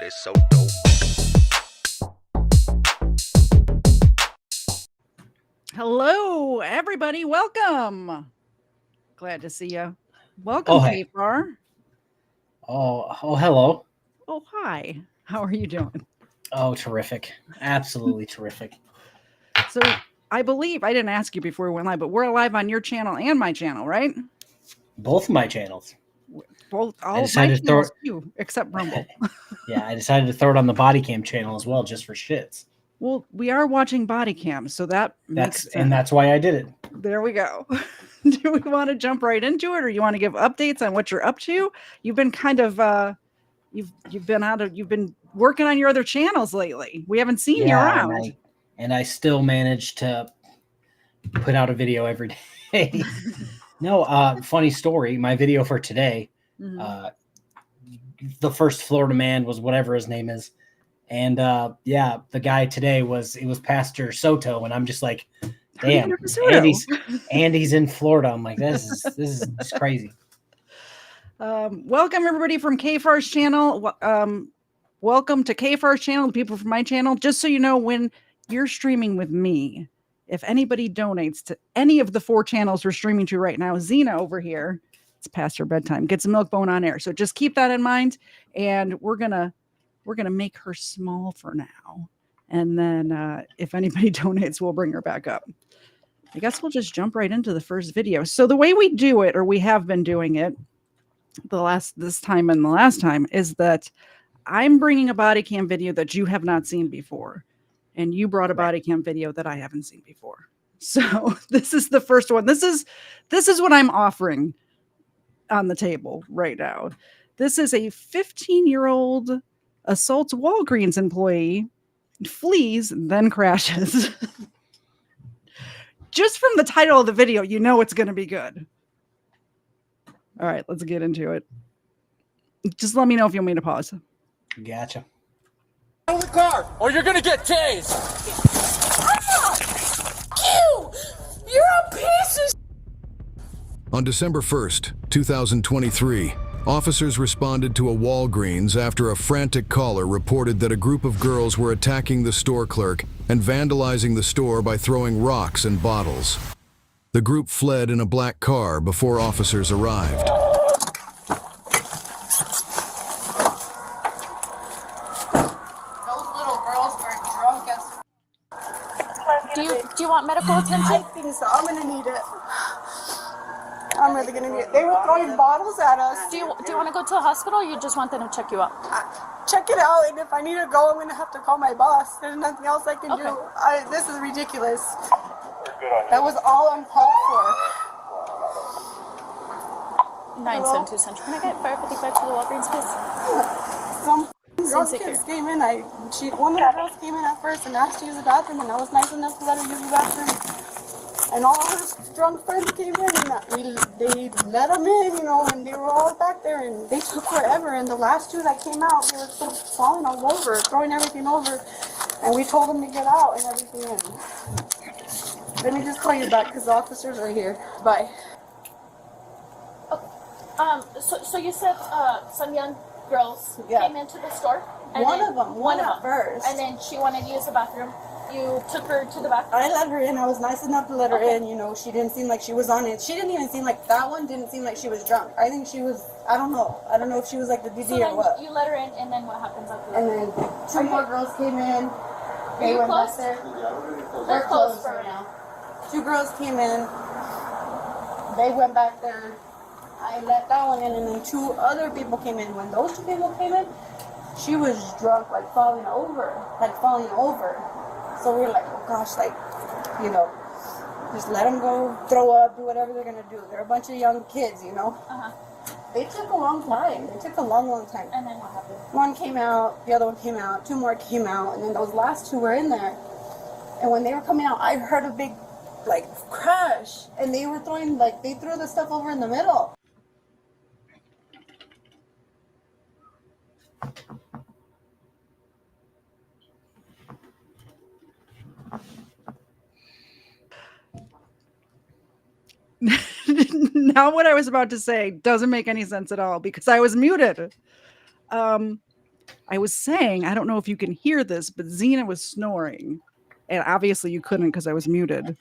This so dope. Hello, everybody. Welcome. Glad to see you. Welcome, hey. KFARR. Hello. Oh, hi. How are you doing? Oh, terrific. Absolutely terrific. So I believe, I didn't ask you before we went live, but we're live on your channel and my channel, right? Both of my channels. All of my decided to channels too, except Rumble. Yeah, I decided to throw it on the Bodycam channel as well, just for shits. Well, we are watching Bodycams, so that makes sense. And that's why I did it. There we go. Do we want to jump right into it, or you want to give updates on what you're up to? You've been kind of you've been working on your other channels lately. We haven't seen you around. And I still managed to put out a video every day. No, funny story. My video for today, the first Florida man was whatever his name is. And the guy today it was Pastor Soto, and I'm just like, damn, Andy's in Florida. I'm like, this is just crazy. Welcome everybody from KFARR's channel. Welcome to KFARR's channel, the people from my channel. Just so you know, when you're streaming with me, if anybody donates to any of the 4 channels we're streaming to right now, Xena over here, it's past her bedtime, gets a milk bone on air. So just keep that in mind, and we're gonna make her small for now, and then if anybody donates, we'll bring her back up. I guess we'll just jump right into the first video. So the way we do it, or we have been doing it this time and the last time, is that I'm bringing a body cam video that you have not seen before, and you brought a body cam video that I haven't seen before. So this is the first one. This is what I'm offering on the table right now. This is a 15-year-old assaults Walgreens employee, flees, then crashes. Just from the title of the video, you know it's going to be good. All right, let's get into it. Just let me know if you want me to pause. Gotcha. Out of the car, or you're gonna get tased. You're a piece of. On December 1st, 2023, officers responded to a Walgreens after a frantic caller reported that a group of girls were attacking the store clerk and vandalizing the store by throwing rocks and bottles. The group fled in a black car before officers arrived. Do you want medical attention? I think so. I'm gonna need it. I'm really gonna need it. They were throwing bottles at us. Do you want to go to the hospital, or you just want them to check you out? Check it out, and if I need to go, I'm gonna have to call my boss. There's nothing else I can do. This is ridiculous. That was all uncalled for. 972 Central. Can I get 555 to the Walgreens, please? Some kids came in. One of the girls came in at first and asked to use the bathroom, and I was nice enough to let her use the bathroom. And all her drunk friends came in, and they let them in, and they were all back there, and they took forever. And the last 2 that came out, they were sort of falling all over, throwing everything over, and we told them to get out and everything. And let me just call you back because the officers are here. Bye. So you said some young girls came into the store? And one of them first. And then she wanted to use the bathroom. You took her to the bathroom? I let her in. I was nice enough to let her in. She didn't seem like she was on it. She didn't even seem like, that one didn't seem like she was drunk. I think she was, I don't know. I don't know if she was like the DD or what. You let her in, and then what happens after that? And then 2 more girls came in. They went back there. They're closed for now. 2 girls came in. They went back there. I let that one in, and then 2 other people came in. When those 2 people came in, she was drunk, like falling over. So we were like, oh gosh, just let them go, throw up, do whatever they're gonna do. They're a bunch of young kids, They took a long time. Long time. And then what happened? 1 came out, the other one came out, 2 more came out, and then those last 2 were in there. And when they were coming out, I heard a big, crash, and they were throwing, they threw the stuff over in the middle. Now what I was about to say doesn't make any sense at all because I was muted. I was saying, I don't know if you can hear this, but Xena was snoring. And obviously you couldn't because I was muted.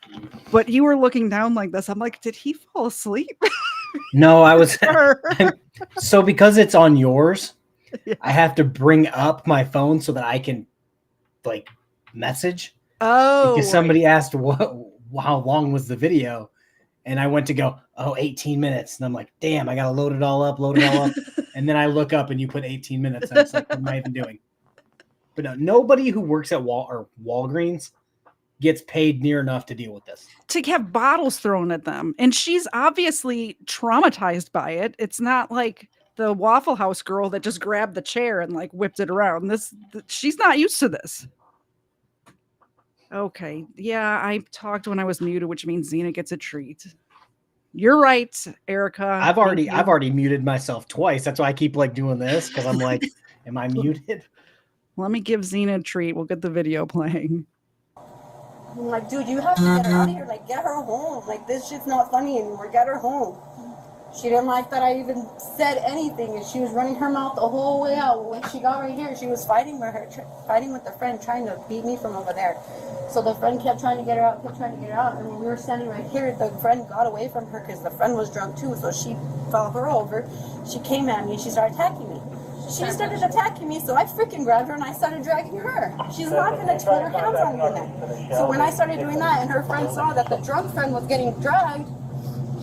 But you were looking down like this. I'm like, did he fall asleep? No, I was. So because it's on yours, Yeah. I have to bring up my phone so that I can like message. Oh. Because somebody asked how long was the video, and I went to go, 18 minutes. And I'm like, damn, I got to load it all up. And then I look up and you put 18 minutes. And it's like, what am I even doing? But no, nobody who works at Walgreens gets paid near enough to deal with this. To have bottles thrown at them. And she's obviously traumatized by it. It's not like the Waffle House girl that just grabbed the chair and like whipped it around. She's not used to this. Okay. Yeah, I talked when I was muted, which means Xena gets a treat. You're right, Erica. I've already muted myself twice. That's why I keep like doing this, because I'm like, am I muted? Let me give Xena a treat. We'll get the video playing. I'm like, dude, you have to get her out of here. Like, get her home. Like, this shit's not funny anymore. Get her home. She didn't like that I even said anything, and she was running her mouth the whole way out. When she got right here, she was fighting with the friend, trying to beat me from over there. So the friend kept trying to get her out, And when we were standing right here, the friend got away from her because the friend was drunk too. So she fell her over. She came at me. She started attacking me. She started attacking me, so I freaking grabbed her and I started dragging her. She's not going to put her hands on me in there. So when I started doing that and her friend saw that the drunk friend was getting dragged,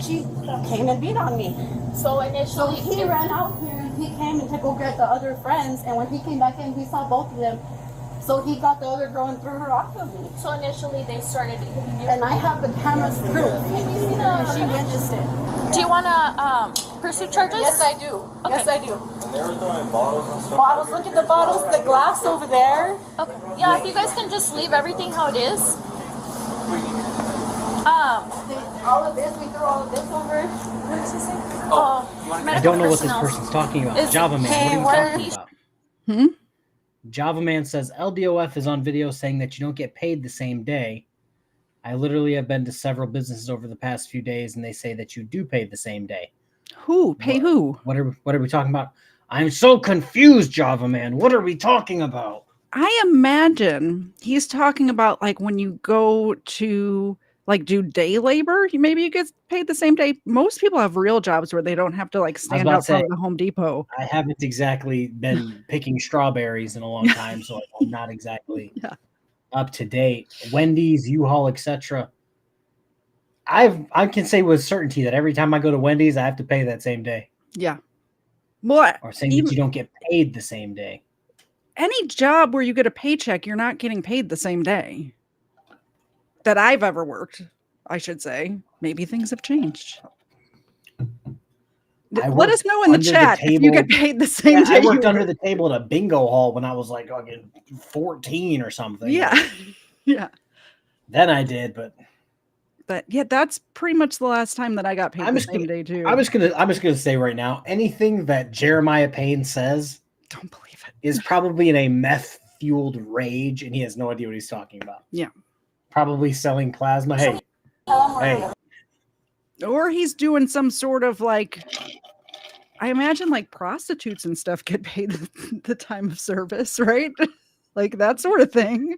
she came and beat on me. So he ran out here and he came to go get the other friends, and when he came back in, he saw both of them. So he got the other girl and threw her off of me. So initially they started hitting you. And I have the cameras proof. And she witnessed it. Do you want to pursue charges? Yes, I do. Okay. Yes, I do. And they were throwing bottles and stuff. Bottles, look at the bottles, the glass over there. Okay. Yeah, if you guys can just leave everything how it is. All of this, we threw all of this over. What does he say? I don't know what this person's talking about. Java Man, what are you talking about? Java Man says LDOF is on video saying that you don't get paid the same day. I literally have been to several businesses over the past few days, and they say that you do pay the same day. Who? Pay who? What are we talking about? I'm so confused, Java Man. What are we talking about? I imagine he's talking about like when you go to like do day labor, maybe you get paid the same day. Most people have real jobs where they don't have to like stand outside of the Home Depot. I haven't exactly been picking strawberries in a long time, so I'm not exactly up to date. Wendy's, U-Haul, etc. I can say with certainty that every time I go to Wendy's, I have to pay that same day. Yeah. What? Or saying that you don't get paid the same day. Any job where you get a paycheck, you're not getting paid the same day. That I've ever worked, I should say. Maybe things have changed. Let us know in the chat if you get paid the same day. I worked under the table at a bingo hall when I was like 14 or something. Yeah. Yeah. Then I did, but yeah, that's pretty much the last time that I got paid the same day too. I'm just gonna say right now, anything that Jeremiah Payne says, don't believe it, is probably in a meth fueled rage, and he has no idea what he's talking about. Yeah. Probably selling plasma. Hey. Or he's doing some sort of like, I imagine like prostitutes and stuff get paid the time of service, right? Like that sort of thing.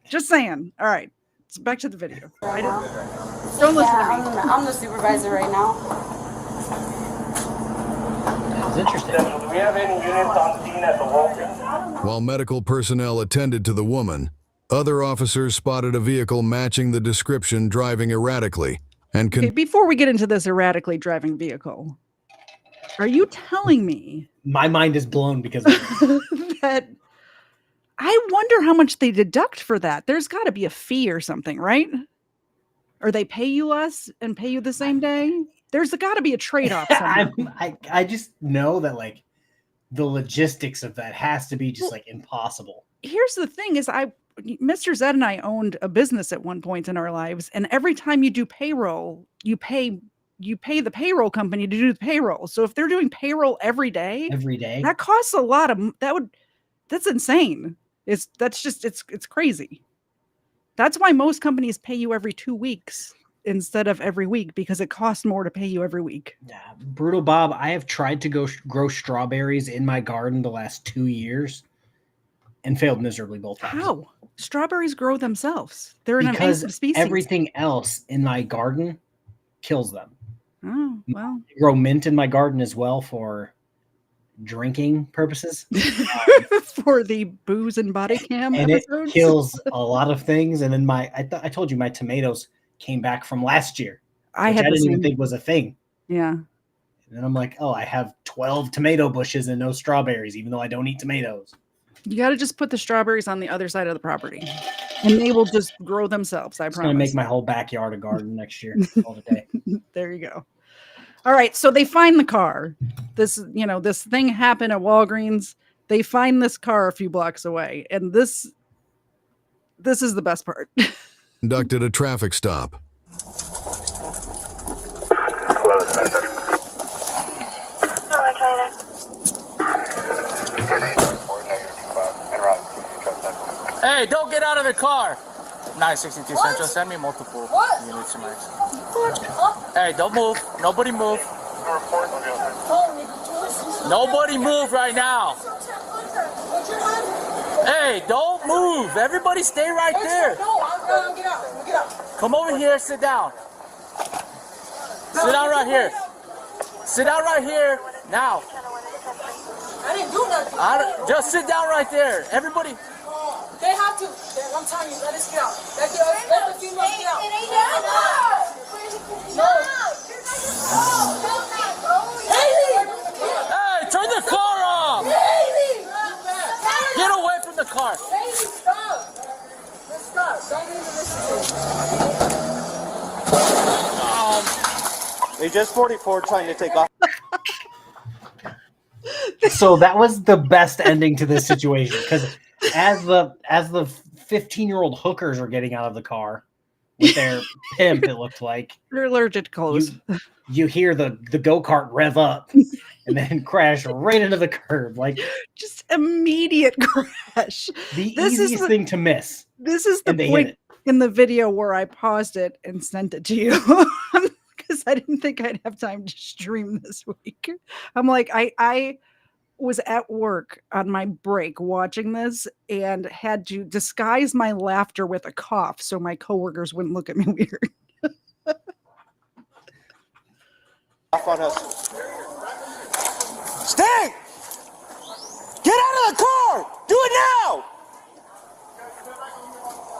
Just saying. All right. So back to the video. Don't listen to me. I'm the supervisor right now. That's interesting. Do we have any units on scene at the Walgreens? While medical personnel attended to the woman, other officers spotted a vehicle matching the description driving erratically. And okay, before we get into this erratically driving vehicle, are you telling me my mind is blown because of that I wonder how much they deduct for that? There's got to be a fee or something, right? Or they pay you less and pay you the same day? There's got to be a trade-off. I just know that like the logistics of that has to be just like impossible. Here's the thing is Mr. Zed and I owned a business at one point in our lives, and every time you do payroll, you pay the payroll company to do the payroll. So if they're doing payroll every day, that costs a lot of that's insane. It's crazy. That's why most companies pay you every 2 weeks. instead of every week because it costs more to pay you every week. Yeah, Brutal Bob, I have tried to grow strawberries in my garden the last 2 years and failed miserably both times. How? Strawberries grow themselves. They're an Because invasive species. everything else in my garden kills them. Oh, well. I grow mint in my garden as well for drinking purposes. For the booze and body cam And episodes. it kills a lot of things. And then I told you my tomatoes came back from last year. I which I didn't even same. think was a thing. Yeah. And then I'm like, oh, I have 12 tomato bushes and no strawberries, even though I don't eat tomatoes. You got to just put the strawberries on the other side of the property, and they will just grow themselves. I It's promise. gonna make my whole backyard a garden next year. All the day. There you go. All right, so they find the car. This thing happened at Walgreens. They find this car a few blocks away, and this is the best part. Conducted a traffic stop. Hey, don't get out of the car! 962 Central, send me multiple units in my... Hey, don't move. Nobody move. Nobody move right now. Hey, don't move. Everybody stay right there. Come over here, sit down. Sit down right here. Sit down right here now. I didn't do nothing. Just sit down right there. Everybody. They have to. I'm telling you, let us get out. Let the females get out. Hey, turn the car off. Get away from the car. Stop. Don't even listen to They just 44 trying to take off. So that was the best ending to this situation because as the 15-year-old hookers are getting out of the car with their pimp, it looked like They're allergic to clothes. you hear the go-kart rev up and then crash right into the curb, like Just immediate crash. the This is easiest thing to miss. This is the And they hit point it. in the video where I paused it and sent it to you because I didn't think I'd have time to stream this week. I'm like, I was at work on my break watching this and had to disguise my laughter with a cough so my coworkers wouldn't look at me weird. Off on us. Stay! Get out of the car! Do it now!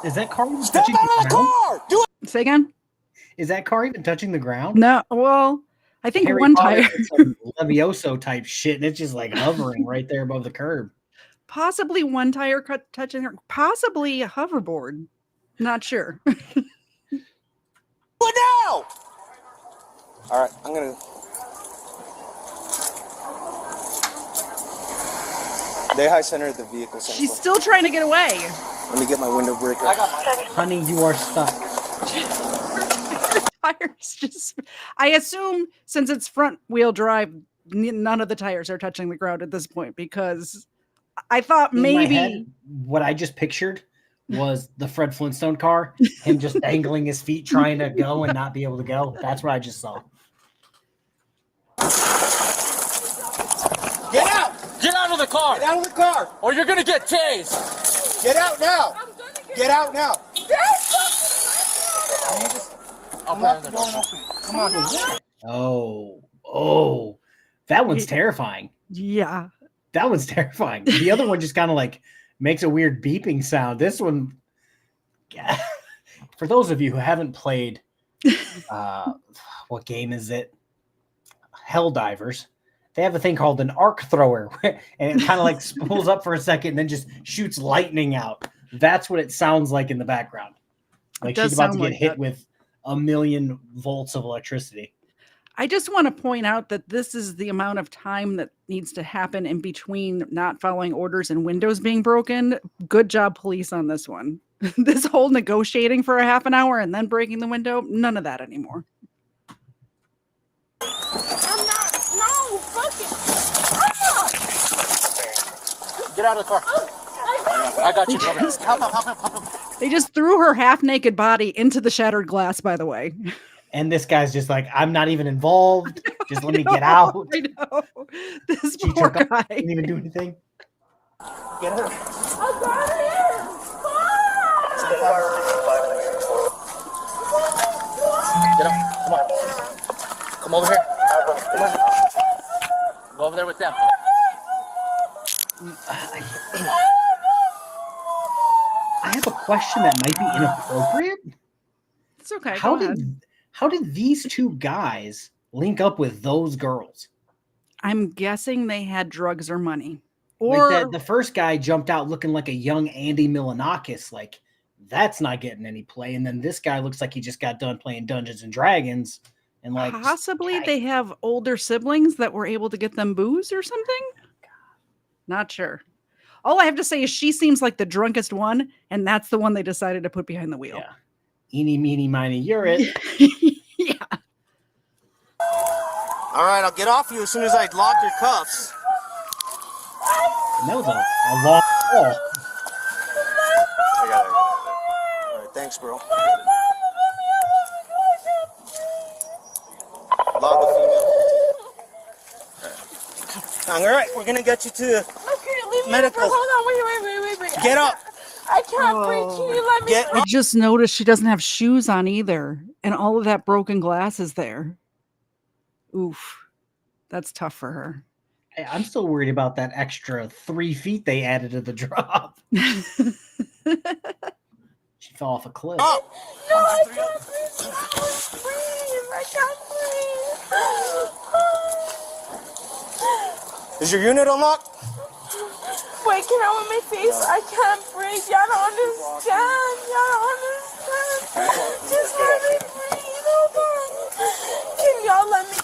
Is that car even Step touching out the of the ground? car! Do it! Say again? Is that car even touching the ground? No. Well, I think Harry one Potter tire, did some Levioso type shit, and it's just like hovering right there above the curb. possibly one tire touching her, possibly a hoverboard. Not sure. Do it now! All right, I'm gonna. They high centered the vehicle. She's still trying to get away. Let me get my window breaker. Honey, you are stuck. Tires just, I assume since it's front wheel drive, none of the tires are touching the ground at this point because I thought In my maybe head, what I just pictured was the Fred Flintstone car, him just dangling his feet trying to go and not be able to go. That's what I just saw. Get out! Get out of the car! Get out of the car! Or you're gonna get tased! Get out now! Get out now! I'll put it in the door. Come on. Oh, that one's terrifying. yeah. That one's terrifying. The other one just kind of like makes a weird beeping sound. This one, for those of you who haven't played, what game is it? Helldivers. They have a thing called an arc thrower, and it kind of like spools up for a second and then just shoots lightning out. That's what it sounds like in the background. Like does she's about to sound get like hit that. with 1,000,000 volts of electricity. I just want to point out that this is the amount of time that needs to happen in between not following orders and windows being broken. Good job, police, on this one. This whole negotiating for a half an hour and then breaking the window, none of that anymore. I'm not. No, fuck it. Get out of the car. I got you covered. Help him. They just threw her half-naked body into the shattered glass, by the way. And this guy's just like, I'm not even involved. Just let me get out. I know. This She poor took guy. off, didn't even do anything. Get her. I got it! Get up. Come on. Come over here. Come on. Go over there with them. I have a question that might be inappropriate. It's okay. How did these two guys link up with those girls? I'm guessing they had drugs or money. Or Like the first guy jumped out looking like a young Andy Milonakis. Like, that's not getting any play. And then this guy looks like he just got done playing Dungeons and Dragons. And like possibly they have older siblings that were able to get them booze or something. Not sure. All I have to say is she seems like the drunkest one, and that's the one they decided to put behind the wheel. Yeah. Eeny, meeny, miny, you're it. Yeah. All right, I'll get off you as soon as I lock your cuffs. And that was a long call. I got it. All right, thanks, bro. Log the female. All right, we're gonna get you to Okay, leave me medical. Hold on, wait. Get up. I can't breathe. Can you let me Get I just noticed she doesn't have shoes on either, and all of that broken glass is there. Oof. That's tough for her. Hey, I'm still worried about that extra 3 feet they added to the drop. She fell off a cliff. up. No, I can't breathe. I can't breathe. Is your unit unlocked? Wait, can I wear my face? I can't breathe. Y'all don't understand. Y'all don't understand. Just let me breathe. Hold on. Can y'all let me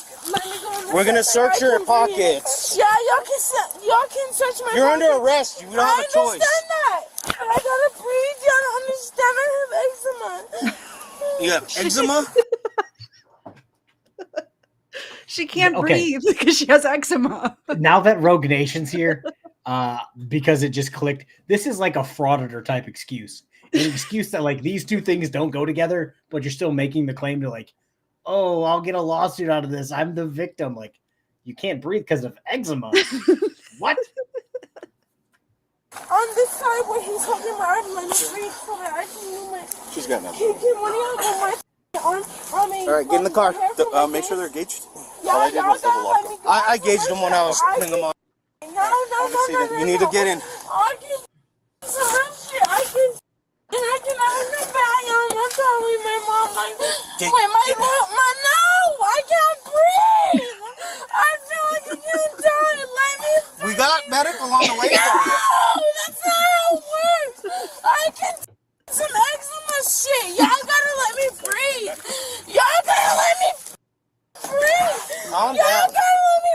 go in the We're gonna center? search I your can breathe. pockets. Yeah, y'all can search my You're pockets. under arrest. You don't have a I choice. understand that. But I gotta breathe. Y'all don't understand. I have eczema. You have eczema? She can't Okay. breathe because she has eczema. Now that Rogue Nation's here, because it just clicked, this is like a frauditor type excuse. An excuse that like these two things don't go together, but you're still making the claim to like, oh, I'll get a lawsuit out of this. I'm the victim. Like, you can't breathe because of eczema. What? On this side where he's talking about, let me breathe so that I can move my. She's got nothing. Can one of y'all go my arm? I mean, All right, get in the car. Make Make sure they're gauged. Y'all, All I did y'all was double gotta lock let them. me go. I gauged them when I was putting them on. No. You need to get in. I can some shit. I can. And I can have no bag on. I'm telling my mom, like, Get- wait, my no, I can't breathe. I feel like I'm gonna die. Let me. We got medical on the way for you. No, that's not how it works. I can some eczema shit. Y'all gotta let me breathe. Y'all gotta let me breathe. Calm Y'all down. gotta let me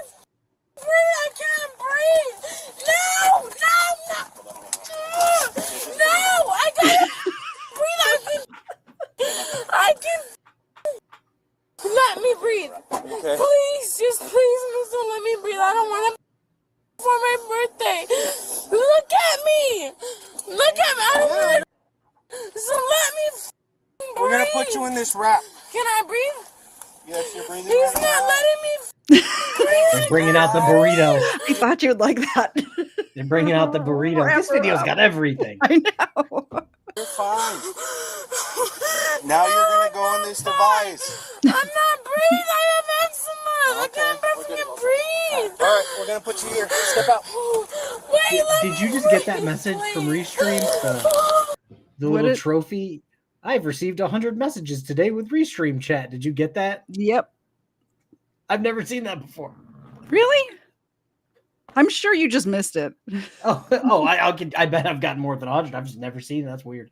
breathe. I can't breathe. No. No, I gotta breathe. I can. Let me breathe. Okay. Please, mister, let me breathe. I don't want to for my birthday. Look at me. I don't want to. So let me breathe. We're gonna put you in this wrap. Can I breathe? Yes, you're breathing. He's right not now. letting me breathe. They're bringing out the burrito. I thought you would like that. They're bringing out the burrito. This video's got everything. I know. You're fine. Now you're gonna go on this device. I'm not breathing. I have eczema. I Okay, can't we're fucking breathe. All right, we're gonna put you here. Step out. Wait, let Did me you just get that breathe, message from please. Restream? The What little it- trophy. I've received 100 messages today with Restream chat. Did you get that? Yep. I've never seen that before. Really? I'm sure you just missed it. I bet I've gotten more than 100. I've just never seen it. That's weird.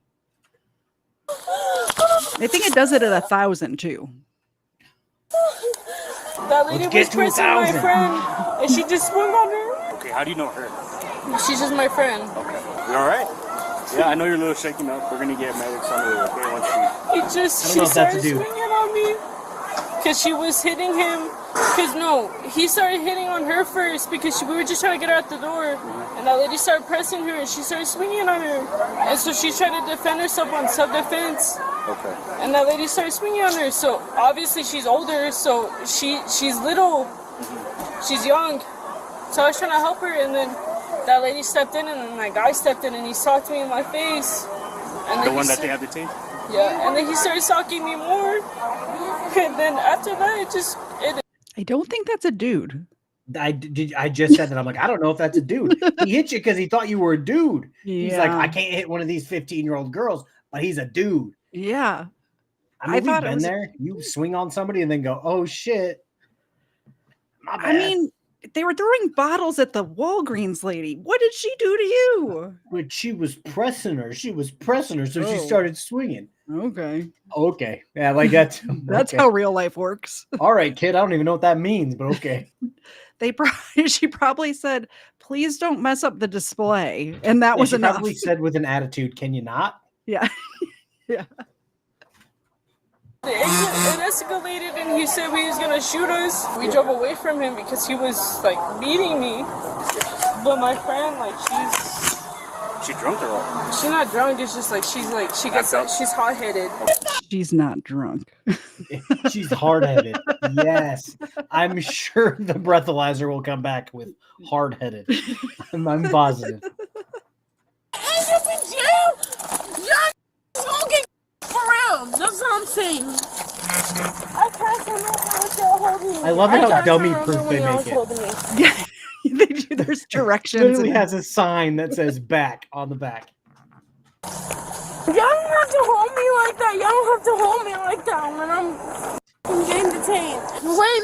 I think it does it at 1,000 too. That lady Let's get was to pressing my 1,000. friend, and she just swung on her. Okay, how do you know her? She's just my friend. Okay. You alright? Yeah, I know you're a little shaking up. We're gonna get medics on the way, okay? Once you... He just, I don't she know if that's a started dude. swinging on me. because she was hitting him. Because no, he started hitting on her first because we were just trying to get her out the door, and that lady started pressing her and she started swinging on her, and so she tried to defend herself on self-defense. Okay. And that lady started swinging on her. So obviously she's older, so she's little, she's young. So I was trying to help her, and then that lady stepped in, and then that guy stepped in, and he socked me in my face. And The one that they had detained? Yeah, and then he started socking me more. And then after that, I don't think that's a dude. I just said that. I'm like, I don't know if that's a dude. He hit you because he thought you were a dude. He's like, I can't hit one of these 15-year-old girls, but he's a dude. Yeah. I mean, we've been there. You swing on somebody and then go, oh, shit. My bad. I mean, they were throwing bottles at the Walgreens lady. What did she do to you? But she was pressing her. So she started swinging. Okay. Okay. Yeah, like that's That's okay. how real life works. All right, kid. I don't even know what that means, but okay. She probably said, please don't mess up the display. And that was she enough. probably said with an attitude, can you not? Yeah. Yeah. it escalated, and he said he was gonna shoot us. We drove away from him because he was like beating me. But my friend, like, She drunk or what? she's not drunk. It's just like she's hot-headed. She's not drunk. She's hard-headed. Yes. I'm sure the breathalyzer will come back with hard-headed. I'm positive. End up in jail. Y'all won't get for real. That's what I'm saying. I can't remember what y'all holding me. I love it how dummy-proof they make it. Yeah. They do. There's directions. Literally has a sign that says back on the back. Y'all don't have to hold me like that. Y'all don't have to hold me like that when I'm getting detained. Wait.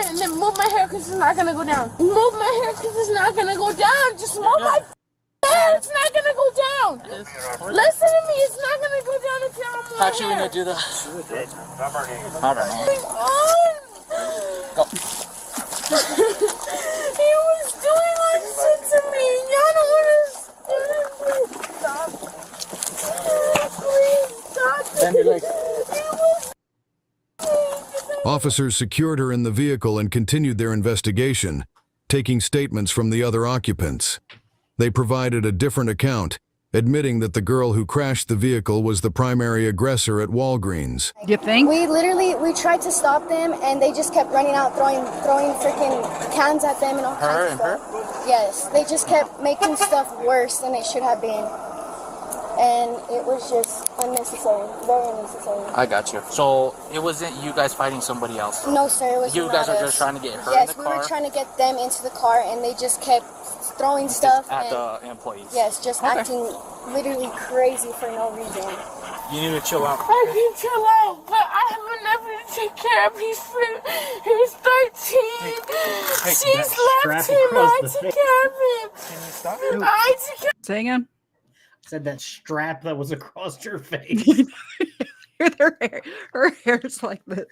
And then move my hair because it's not going to go down. Move my hair because it's not going to go down. Just move my hair. It's not going to go down. Listen to me. It's not going to go down until I'm more How'd you gonna do that? I don't know. Go. He was doing like shit to me. Y'all don't understand. Please stop. Bend your legs. Officers secured her in the vehicle and continued their investigation, taking statements from the other occupants. They provided a different account, admitting that the girl who crashed the vehicle was the primary aggressor at Walgreens. You think? We tried to stop them, and they just kept running out, throwing freaking cans at them and all kinds of stuff. Yes, they just kept making stuff worse than it should have been. And it was just unnecessary, very unnecessary. I got you. So it wasn't you guys fighting somebody else? No, sir, it was You not guys were us. just trying to get her in the Yes, car? we were trying to get them into the car, and they just kept throwing stuff. At and, the employees? yes, just acting literally crazy for no reason. You need to chill out. I can chill out, but I have enough to take care of. He's 13. She's left him. I took care of him. Can you stop? I took care Say again. Said that strap that was across her face. Her hair's like this.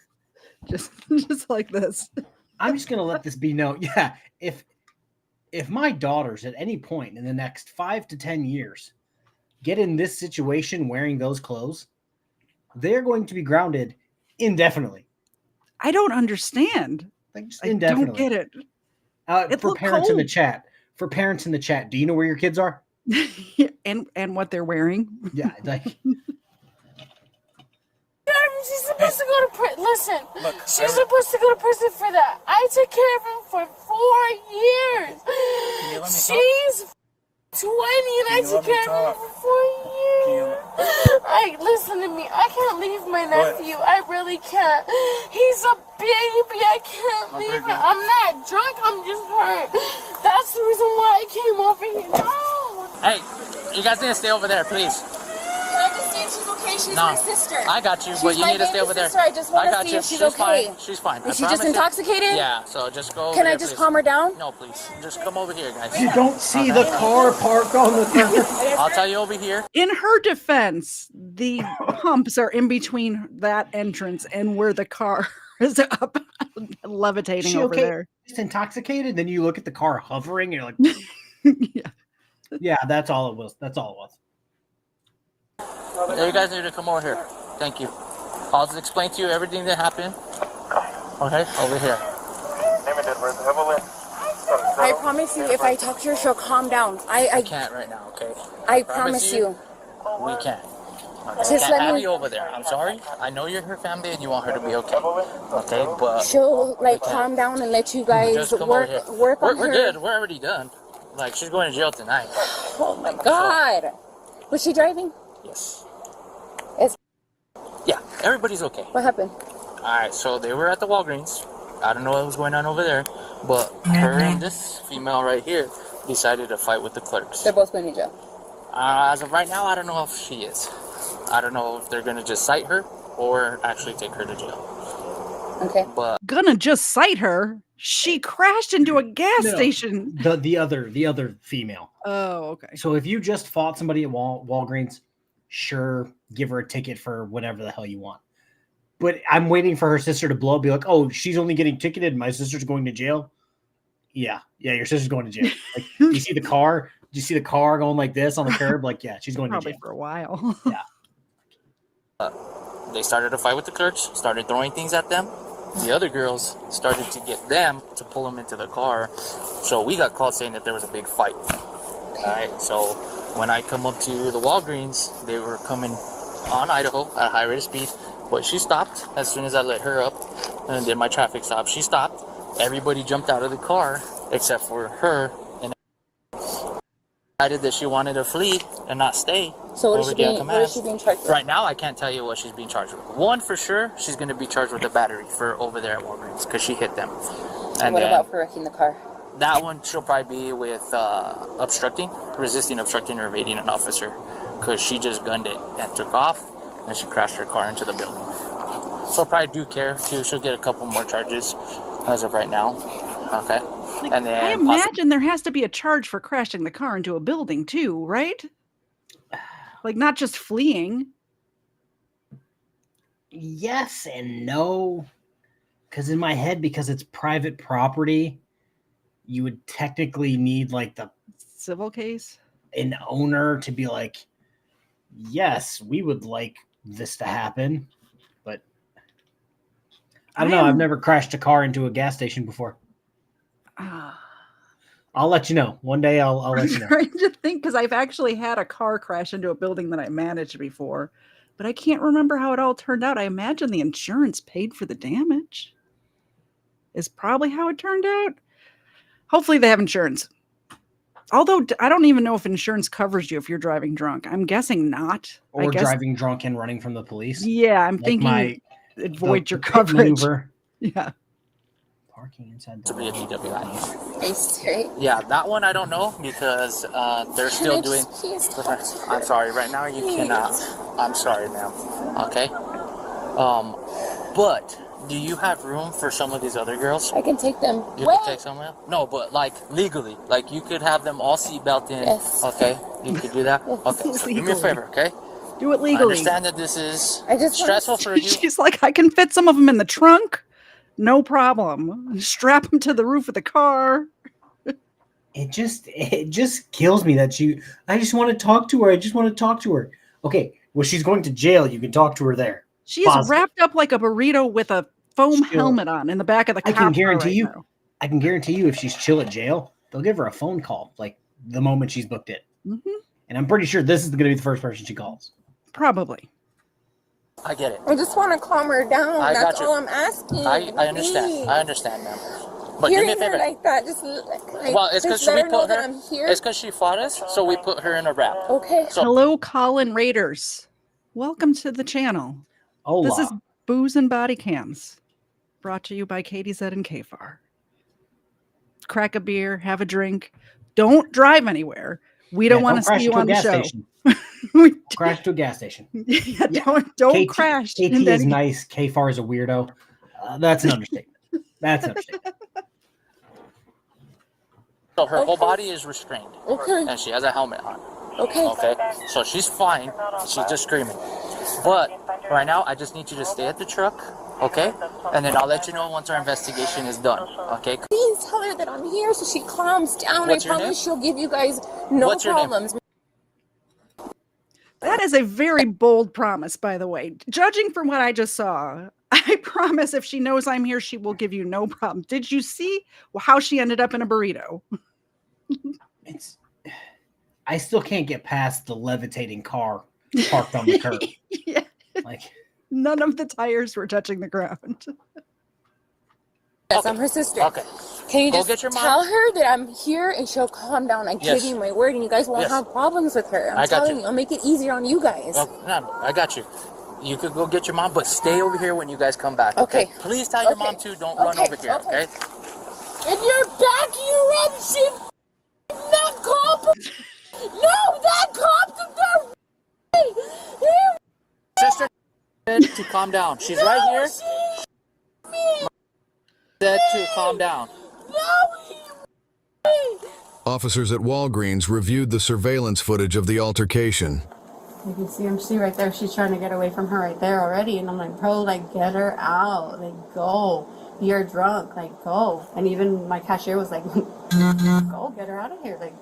Just like this. I'm just gonna let this be known. Yeah, if my daughters at any point in the next 5 to 10 years get in this situation wearing those clothes, they're going to be grounded indefinitely. I don't understand. Like just I indefinitely. don't get it. For parents in the chat, do you know where your kids are? and what they're wearing. Yeah, like She's supposed to go to prison. Listen, she's supposed to go to prison for that. I took care of him for 4 years. She's 20 and I took care of him for 4 years. Listen to me. I can't leave my nephew. I really can't. He's a baby. I can't leave him. I'm not drunk. I'm just hurt. That's the reason why I came over here. No. Hey, you guys need to stay over there, please. I understand she's okay. She's No. my sister. I got you, She's but you my need to stay baby over there. sister. I just want I to got see you. if she's She's okay. fine. She's fine. Is she just intoxicated? Yeah, so just go over Can there, I just please. calm her down? No, please. Just come over here, guys. you don't see the car parked on the curb. I'll tell you over here. In her defense, the pumps are in between that entrance and where the car is up, levitating She over okay? there. Just intoxicated. Then you look at the car hovering, and you're like, Yeah. yeah, that's all it was. That's all it was. You guys need to come over here. Thank you. I'll just explain to you everything that happened. Okay, over here. I promise you, if I talk to her, she'll calm down. I can't right now, okay? I promise you. We can't. Okay? Just Can't let have me- you over there. I'm sorry. I know you're her family and you want her to be okay. Okay, but She'll like calm down and let you guys just come over here. work on We're her. good. We're already done. Like, she's going to jail tonight. Oh my God. Was she driving? Yes. Yes. Yeah, everybody's okay. What happened? Alright, so they were at the Walgreens. I don't know what was going on over there, but her and this female right here decided to fight with the clerks. They're both going to jail. As of right now, I don't know if she is. I don't know if they're going to just cite her or actually take her to jail. Okay. But Gonna just cite her. She crashed into a gas No. station. The other female. Oh, okay. So if you just fought somebody at Walgreens, sure, give her a ticket for whatever the hell you want. But I'm waiting for her sister to blow up, be like, oh, she's only getting ticketed. My sister's going to jail. Yeah, your sister's going to jail. Like, you see the car? Do you see the car going like this on the curb? Like, yeah, she's going to Probably jail. for a while. Yeah. they started to fight with the clerks, started throwing things at them. The other girls started to get them to pull them into the car. So we got called saying that there was a big fight. Alright, so when I come up to the Walgreens, they were coming on Idaho at a high rate of speed. But she stopped as soon as I let her up and did my traffic stop. She stopped. Everybody jumped out of the car except for her. And decided that she wanted to flee and not stay. So what is over she the being? What is she being charged with? Right now, I can't tell you what she's being charged with. One for sure, she's going to be charged with a battery for over there at Walgreens because she hit them. And What then about for wrecking the car? that one, she'll probably be with resisting, obstructing, or evading an officer because she just gunned it and took off and she crashed her car into the building. So probably do care too. She'll get a couple more charges as of right now. Okay. Like, And then I imagine there has to be a charge for crashing the car into a building too, right? Like not just fleeing. Yes and no. Because in my head, because it's private property, you would technically need like Civil case? an owner to be like, yes, we would like this to happen. But I don't know. I've never crashed a car into a gas station before. I'll let you know. One day I'll let you know. I'm trying to think because I've actually had a car crash into a building that I managed before, but I can't remember how it all turned out. I imagine the insurance paid for the damage. Is probably how it turned out. Hopefully they have insurance. Although I don't even know if insurance covers you if you're driving drunk. I'm guessing not. Or driving drunk and running from the police. Yeah, I'm Like thinking it voids your coverage. Maneuver. Yeah. Parking inside to be a DWI. Are you straight? Yeah, that one I don't know because they're still doing. I'm sorry, right now you cannot. I'm sorry, ma'am. Okay. But do you have room for some of these other girls? I can take them. You can take some of them? No, but like legally, like you could have them all seatbelt in. Yes. Okay, you could do that. Okay, so do me a favor, okay? Do it I legally. understand that this is I just stressful for you. She's like, I can fit some of them in the trunk. No problem. Strap them to the roof of the car. It just kills me that I just want to talk to her. Okay, well, she's going to jail. You can talk to her there. She's wrapped up like a burrito with a foam helmet on in the back of the car. I can guarantee you if she's chill at jail, they'll give her a phone call like the moment she's booked it. Mm-hmm. And I'm pretty sure this is going to be the first person she calls. Probably. I get it. I just want to calm her down. I That's got you. all I'm asking. I understand. Please. I understand, ma'am. But do me a Hearing her favor. like that, just Well, it's because just let we her know put that her. I'm here. It's because she fought us, so we put her in a wrap. Okay. So, Hello, Colin Raiders. Welcome to the channel. Hola. This is Booze and Bodycams, brought to you by KTZed and KFARR. Crack a beer, have a drink. Don't drive anywhere. We don't want to see you on the show. Crash to a gas station. Yeah, don't crash. KT is nice. KFARR is a weirdo. That's an understatement. That's an understatement. So her whole body is restrained. Okay. And she has a helmet on. Okay. Okay. So she's fine. She's just screaming. But right now, I just need you to stay at the truck. Okay. And then I'll let you know once our investigation is done. Okay. Please tell her that I'm here so she calms down. What's I your promise name? she'll give you guys no What's your name? problems. That is a very bold promise, by the way. Judging from what I just saw, I promise if she knows I'm here, she will give you no problem. Did you see how she ended up in a burrito? I still can't get past the levitating car parked on the curb. Yeah. Like, none of the tires were touching the ground. Yes, I'm her sister. Okay. Can you Go just get your mom. tell her that I'm here and she'll calm down? I Yes. give you my word, and you guys won't Yes. have problems with her. I I'm got telling you. you, I'll make it easier on you guys. Oh, no, I got you. You could go get your mom, but stay over here when you guys come back. Okay. Please tell your Okay. mom too. Don't run over here. Okay. If you're back, you run, she not cop. No, that cop is there. Sister said to calm down. She's right here. Said to calm down. Officers at Walgreens reviewed the surveillance footage of the altercation. You can see him, see right there, she's trying to get away from her right there already. And I'm like, bro, like, get her out. Like, go. You're drunk. Like, go. And even my cashier was like, go, get her out of here. Like,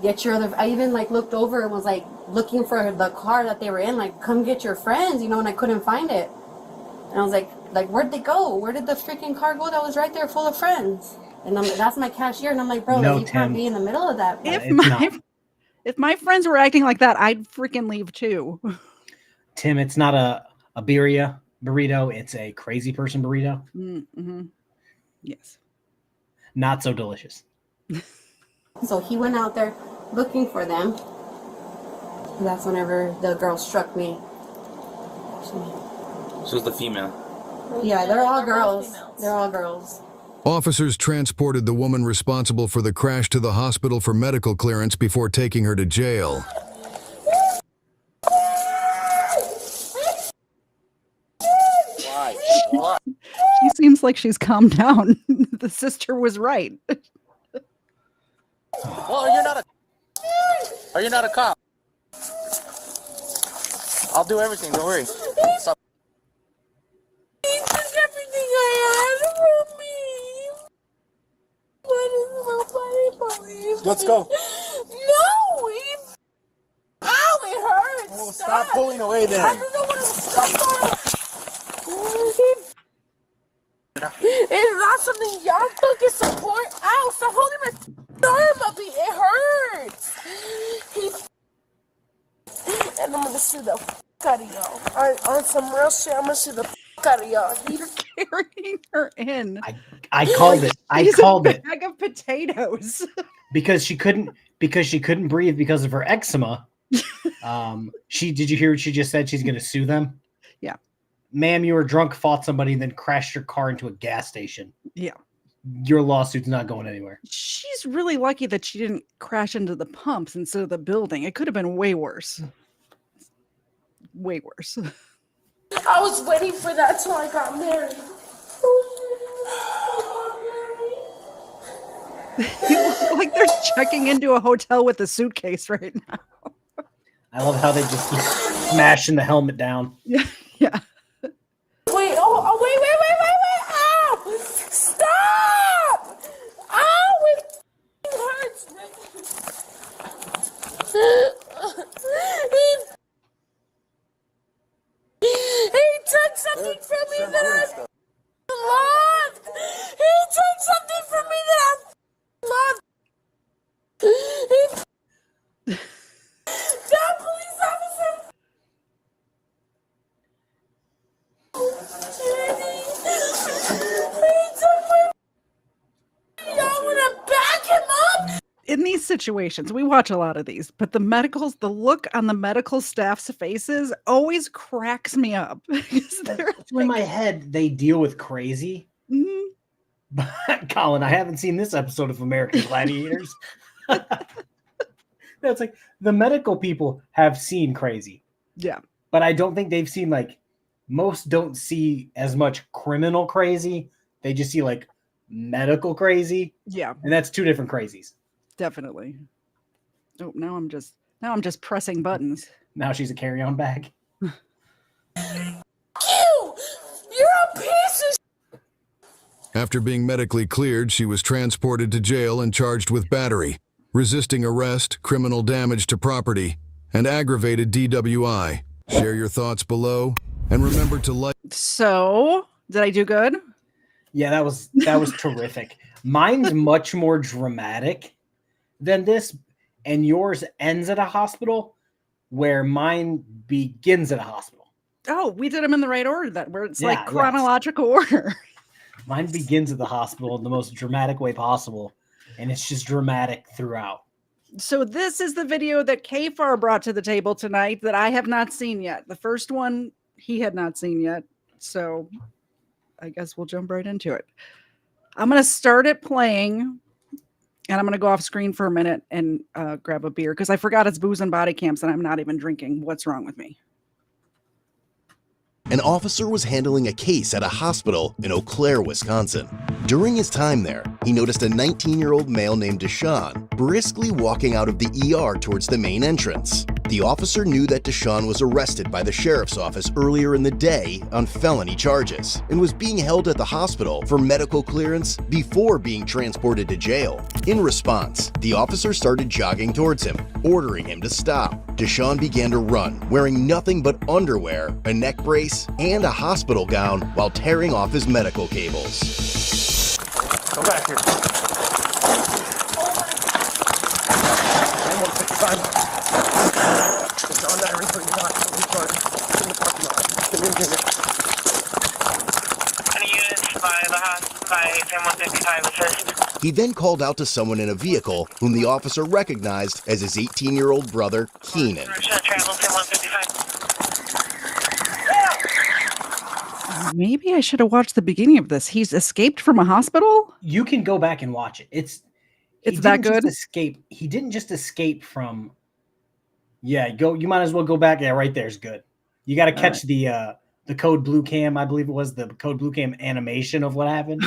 get your other... I even, like, looked over and was, like, looking for the car that they were in. Like, come get your friends, you know, and I couldn't find it. And I was like, where'd they go? Where did the freaking car go that was right there full of friends? And that's my cashier. And I'm like, bro, No, you can't Tim. be in the middle of that. If my friends were acting like that, I'd freaking leave too. Tim, it's not a birria burrito. It's a crazy person burrito. Mm-hmm. Yes. Not so delicious. So he went out there looking for them. And that's whenever the girl struck me. So it's the female. Yeah, they're all girls. They're all girls. Officers transported the woman responsible for the crash to the hospital for medical clearance before taking her to jail. She seems like she's calmed down. The sister was right. Well, you're not a cop. I'll do everything. Don't worry. Stop. He took everything I had from me. Why does nobody believe Let's me? go. No, ow, it hurts. Well, stop pulling away I then. don't know what I'm stuck on. It's not something y'all fucking support. Ow, stop holding my arm up. It hurts. And I'm gonna sue the fuck out of y'all. On some real shit, I'm gonna sue the fuck out of y'all. You're carrying her in. I called it. I She's called a it bag of potatoes. because she couldn't breathe because of her eczema. Did you hear what she just said? She's going to sue them. Yeah. Ma'am, you were drunk, fought somebody, and then crashed your car into a gas station. Yeah. Your lawsuit's not going anywhere. She's really lucky that she didn't crash into the pumps instead of the building. It could have been way worse. Way worse. I was waiting for that till I got married. Like they're checking into a hotel with a suitcase right now. I love how they just keep smashing the helmet down. Yeah. Yeah. Wait, wait. Ow! Stop! Ow! It hurts. He took something from me that I loved. He took something from me that I loved. That police officer. Y'all wanna back him up? In these situations, we watch a lot of these, but the look on the medical staff's faces always cracks me up. In my head, they deal with crazy. Mhm. But Colin, I haven't seen this episode of American Gladiators. That's like the medical people have seen crazy. Yeah. But I don't think they've seen most don't see as much criminal crazy. They just see medical crazy. Yeah. And that's two different crazies. Definitely. Oh, now I'm just pressing buttons. Now she's a carry-on bag. You! You're a piece of After being medically cleared, she was transported to jail and charged with battery, resisting arrest, criminal damage to property, and aggravated DWI. Share your thoughts below. And remember to like. So, did I do good? Yeah, that was terrific. Mine's much more dramatic than this, and yours ends at a hospital, where mine begins at a hospital. Oh, we did them in the right order, where it's Yeah, like chronological order. Mine begins at the hospital in the most dramatic way possible, and it's just dramatic throughout. So this is the video that KFARR brought to the table tonight that I have not seen yet. The first one he had not seen yet. So I guess we'll jump right into it. I'm going to start it playing, and I'm going to go off screen for a minute and grab a beer because I forgot it's booze and body camps and I'm not even drinking. What's wrong with me? An officer was handling a case at a hospital in Eau Claire, Wisconsin. During his time there, he noticed a 19-year-old male named Deshaun briskly walking out of the ER towards the main entrance. The officer knew that Deshaun was arrested by the sheriff's office earlier in the day on felony charges and was being held at the hospital for medical clearance before being transported to jail. In response, the officer started jogging towards him, ordering him to stop. Deshaun began to run, wearing nothing but underwear, a neck brace, and a hospital gown while tearing off his medical cables. Come back here. He then called out to someone in a vehicle whom the officer recognized as his 18-year-old brother, Keenan. Maybe I should have watched the beginning of this. He's escaped from a hospital? You can go back and watch it. It's that good? He didn't just escape from. Yeah, you might as well go back. Yeah, right there's good. You got to catch the Code Blue Cam, I believe it was the Code Blue Cam animation of what happened.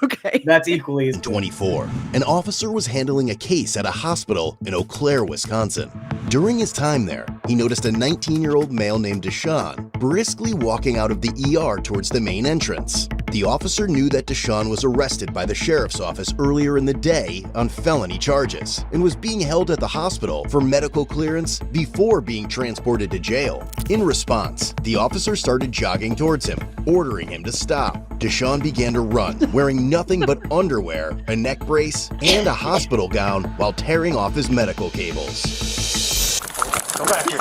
Okay. That's equally as 24. An officer was handling a case at a hospital in Eau Claire, Wisconsin. During his time there, he noticed a 19-year-old male named Deshaun briskly walking out of the ER towards the main entrance. The officer knew that Deshaun was arrested by the sheriff's office earlier in the day on felony charges and was being held at the hospital for medical clearance before being transported to jail. In response, the officer started jogging towards him, ordering him to stop. Deshaun began to run, wearing nothing but underwear, a neck brace, and a hospital gown while tearing off his medical cables. Come back here.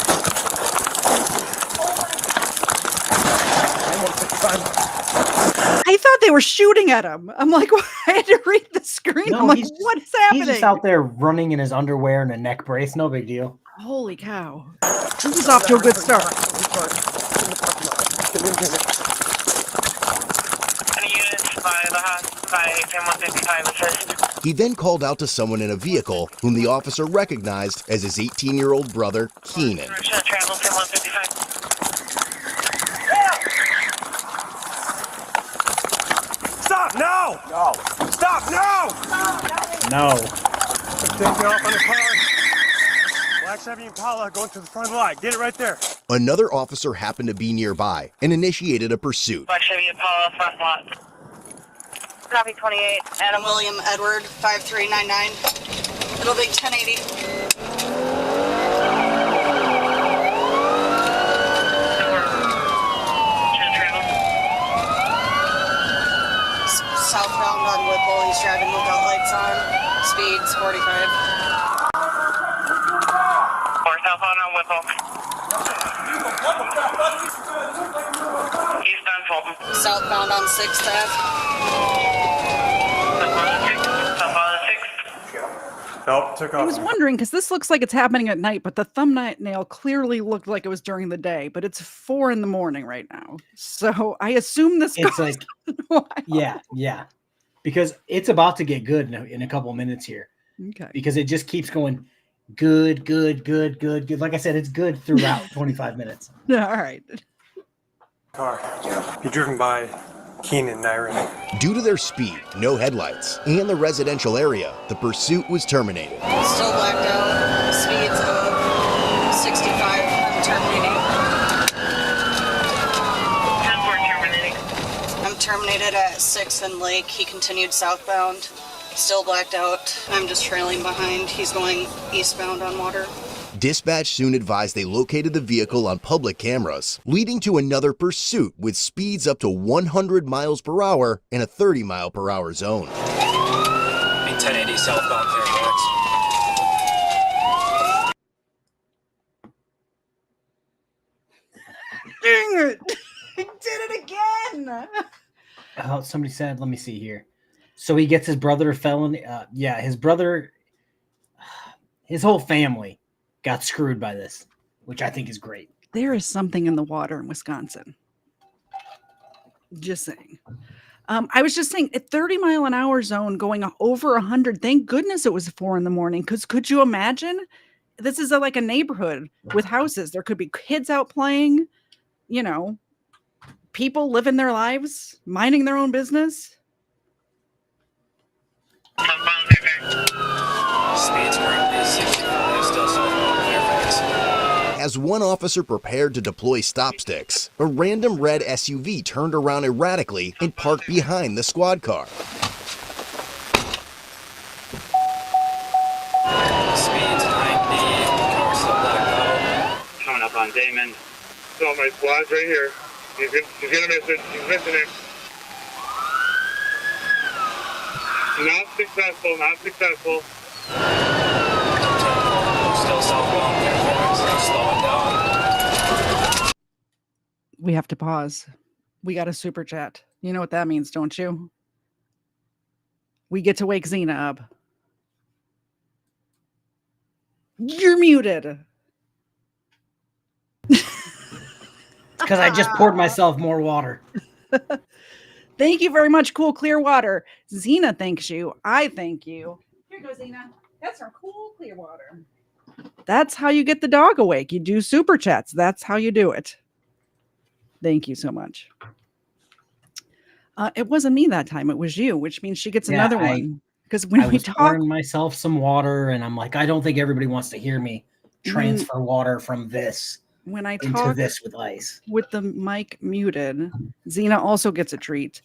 I thought they were shooting at him. I'm like, well, I had to read the screen. No, I'm like, what is happening? He's just out there running in his underwear and a neck brace. No big deal. Holy cow. This is off to a good start. He then called out to someone in a vehicle whom the officer recognized as his 18-year-old brother, Keenan. Stop! No! No! Stop! No! No. Take me off on the car. Black Chevy Impala going to the front light. Get it right there. Another officer happened to be nearby and initiated a pursuit. Black Chevy Impala, front lot. Copy 28. Adam William Edward, 5399. Little Big 1080. Southbound on Whipple, he's driving without lights on. Speeds 45. Or southbound on Whipple. Eastbound Fulton. Southbound on 6th Ave. Nope, took off. I was wondering because this looks like it's happening at night, but the thumbnail clearly looked like it was during the day, but it's 4 a.m. right now. So I assume this It's like, yeah. Because it's about to get good in a couple of minutes here. Okay. Because it just keeps going good. Like I said, it's good throughout 25 minutes. All right. Car. You're driven by Keenan and Irene. Due to their speed, no headlights, and the residential area, the pursuit was terminated. Still blacked out. Speeds of 65. I'm terminating. 10-4 terminating. I'm terminated at 6th and Lake. He continued southbound. Still blacked out. I'm just trailing behind. He's going eastbound on Water. Dispatch soon advised they located the vehicle on public cameras, leading to another pursuit with speeds up to 100 miles per hour in a 30-mile-per-hour zone. 1080 southbound Fairfax. Dang it! I did it again! Oh, somebody said, let me see here. So he gets his brother a felony. Yeah, his brother, his whole family got screwed by this, which I think is great. There is something in the water in Wisconsin. Just saying. I was just saying, at 30-mile-an-hour zone going over 100, thank goodness it was 4 a.m. Because could you imagine? This is like a neighborhood with houses. There could be kids out playing, you know, people living their lives, minding their own business. Speeds currently 65, still southbound Fairfax. As one officer prepared to deploy stop sticks, a random red SUV turned around erratically and parked behind the squad car. Speeds 90, car still blacked out. Coming up on Damon. So my squad's right here. He's gonna miss it. He's missing it. Not successful, not successful. Still southbound Fairfax, slowing down. We have to pause. We got a super chat. You know what that means, don't you? We get to wake Xena up. You're muted. Because I just poured myself more water. Thank you very much, Cool Clear Water. Xena thanks you. I thank you. Here goes Xena. That's our Cool Clear Water. That's how you get the dog awake. You do super chats. That's how you do it. Thank you so much. It wasn't me that time. It was you, which means she gets another one. Because when we talk, pouring myself some water, and I'm like, I don't think everybody wants to hear me transfer water from this when I into talk this with ice. With the mic muted, Xena also gets a treat.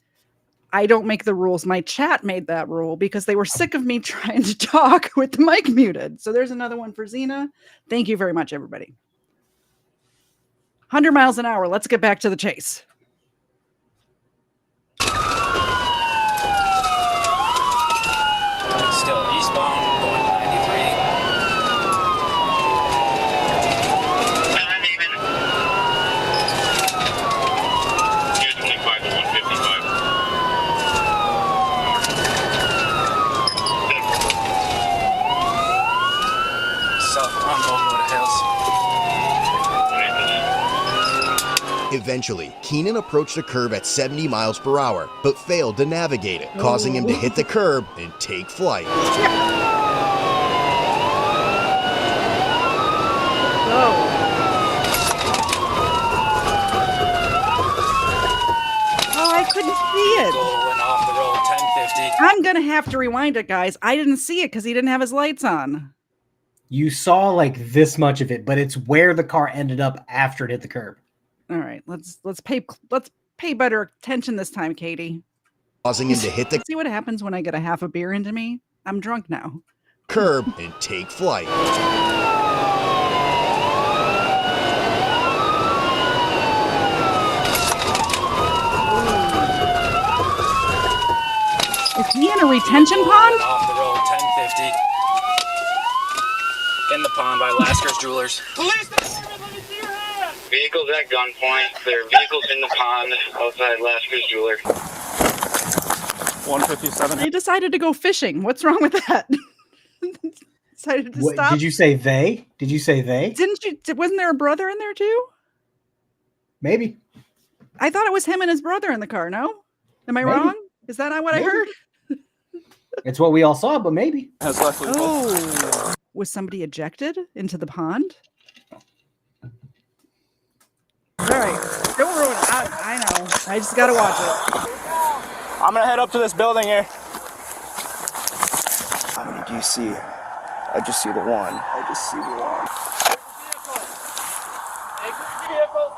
I don't make the rules. My chat made that rule because they were sick of me trying to talk with the mic muted. So there's another one for Xena. Thank you very much, everybody. 100 miles an hour. Let's get back to the chase. Still eastbound, going 93. Southbound, over the hills. Eventually, Keenan approached a curve at 70 miles per hour, but failed to navigate it, causing him to hit the curb and take flight. Oh, I couldn't see it. Going off the road, 1050. I'm going to have to rewind it, guys. I didn't see it because he didn't have his lights on. You saw like this much of it, but it's where the car ended up after it hit the curb. All right, let's pay better attention this time, Katie. Causing him to hit the See what happens when I get a half a beer into me? I'm drunk now. Curb and take flight. Is he in a retention pond? Off the road, 1050. In the pond by Lasker's Jewelers. Police! Vehicles at gunpoint. There are vehicles in the pond outside Lasker's Jeweler. 157. They decided to go fishing. What's wrong with that? Decided to stop. Did you say they? Did you say they? Didn't you? Wasn't there a brother in there too? Maybe. I thought it was him and his brother in the car. No, am I wrong? Is that not what I heard? It's what we all saw, but maybe. Oh, was somebody ejected into the pond? All right, don't ruin it. I know. I just gotta watch it. I'm gonna head up to this building here. How many do you see? I just see the one. I just see the one.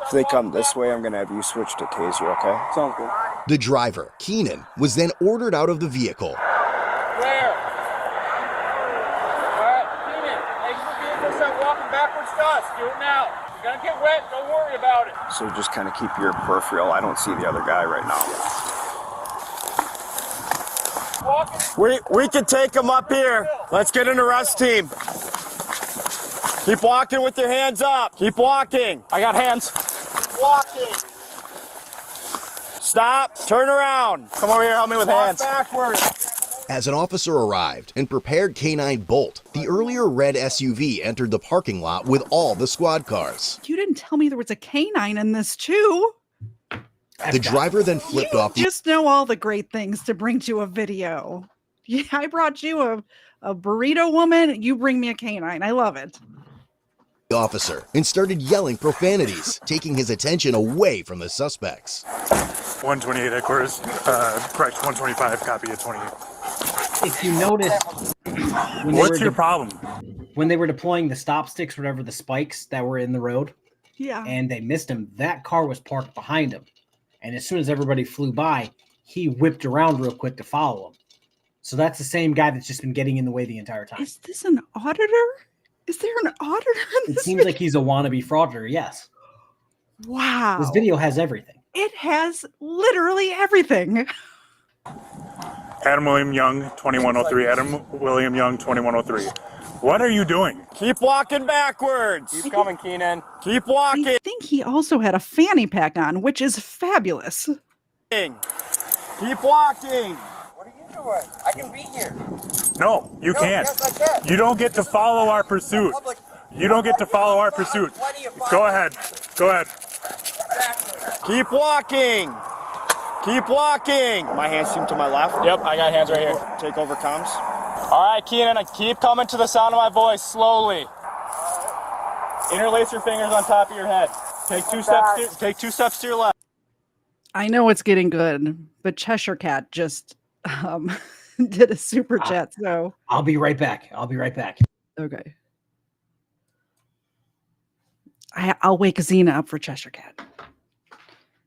If they come this way, I'm gonna have you switch to taser, okay? Sounds good. The driver, Keenan, was then ordered out of the vehicle. still start walking backwards to us. Do it now. You're gonna get wet. Don't worry about it. So just kind of keep your peripheral. I don't see the other guy right now. We can take him up here. Let's get an arrest team. Keep walking with your hands up. Keep walking. I got hands. Keep walking. Stop. Turn around. Come over here. Help me with hands. Backwards. As an officer arrived and prepared K9 Bolt, the earlier red SUV entered the parking lot with all the squad cars. You didn't tell me there was a canine in this too. The driver then flipped off. Just know all the great things to bring to a video. Yeah, I brought you a burrito woman. You bring me a canine. I love it. The officer and started yelling profanities, taking his attention away from the suspects. 128 headquarters, correct 125, copy at 28. If you notice, what's your problem? When they were deploying the stop sticks, whatever the spikes that were in the road, yeah, and they missed him, that car was parked behind him. And as soon as everybody flew by, he whipped around real quick to follow him. So that's the same guy that's just been getting in the way the entire time. Is this an auditor? Is there an auditor in It this seems video? like he's a wannabe frauder, yes. Wow. This video has everything. It has literally everything. Adam William Young, 2103. Adam William Young, 2103. What are you doing? Keep walking backwards. Keep coming, Keenan. Keep walking. I think he also had a fanny pack on, which is fabulous. Keep walking. What are you doing? I can be here. No, you can't. Yes, I can. You don't get to follow our pursuit. You don't get to follow our pursuit. Go ahead. Go ahead. Keep walking. Keep walking. My hands seem to my left. Yep, I got hands right here. Take over comms. All right, Keenan, keep coming to the sound of my voice slowly. Interlace your fingers on top of your head. Take two steps to your left. I know it's getting good, but Cheshire Cat just did a super chat, so I'll be right back. I'll be right back. Okay. I'll wake Xena up for Cheshire Cat.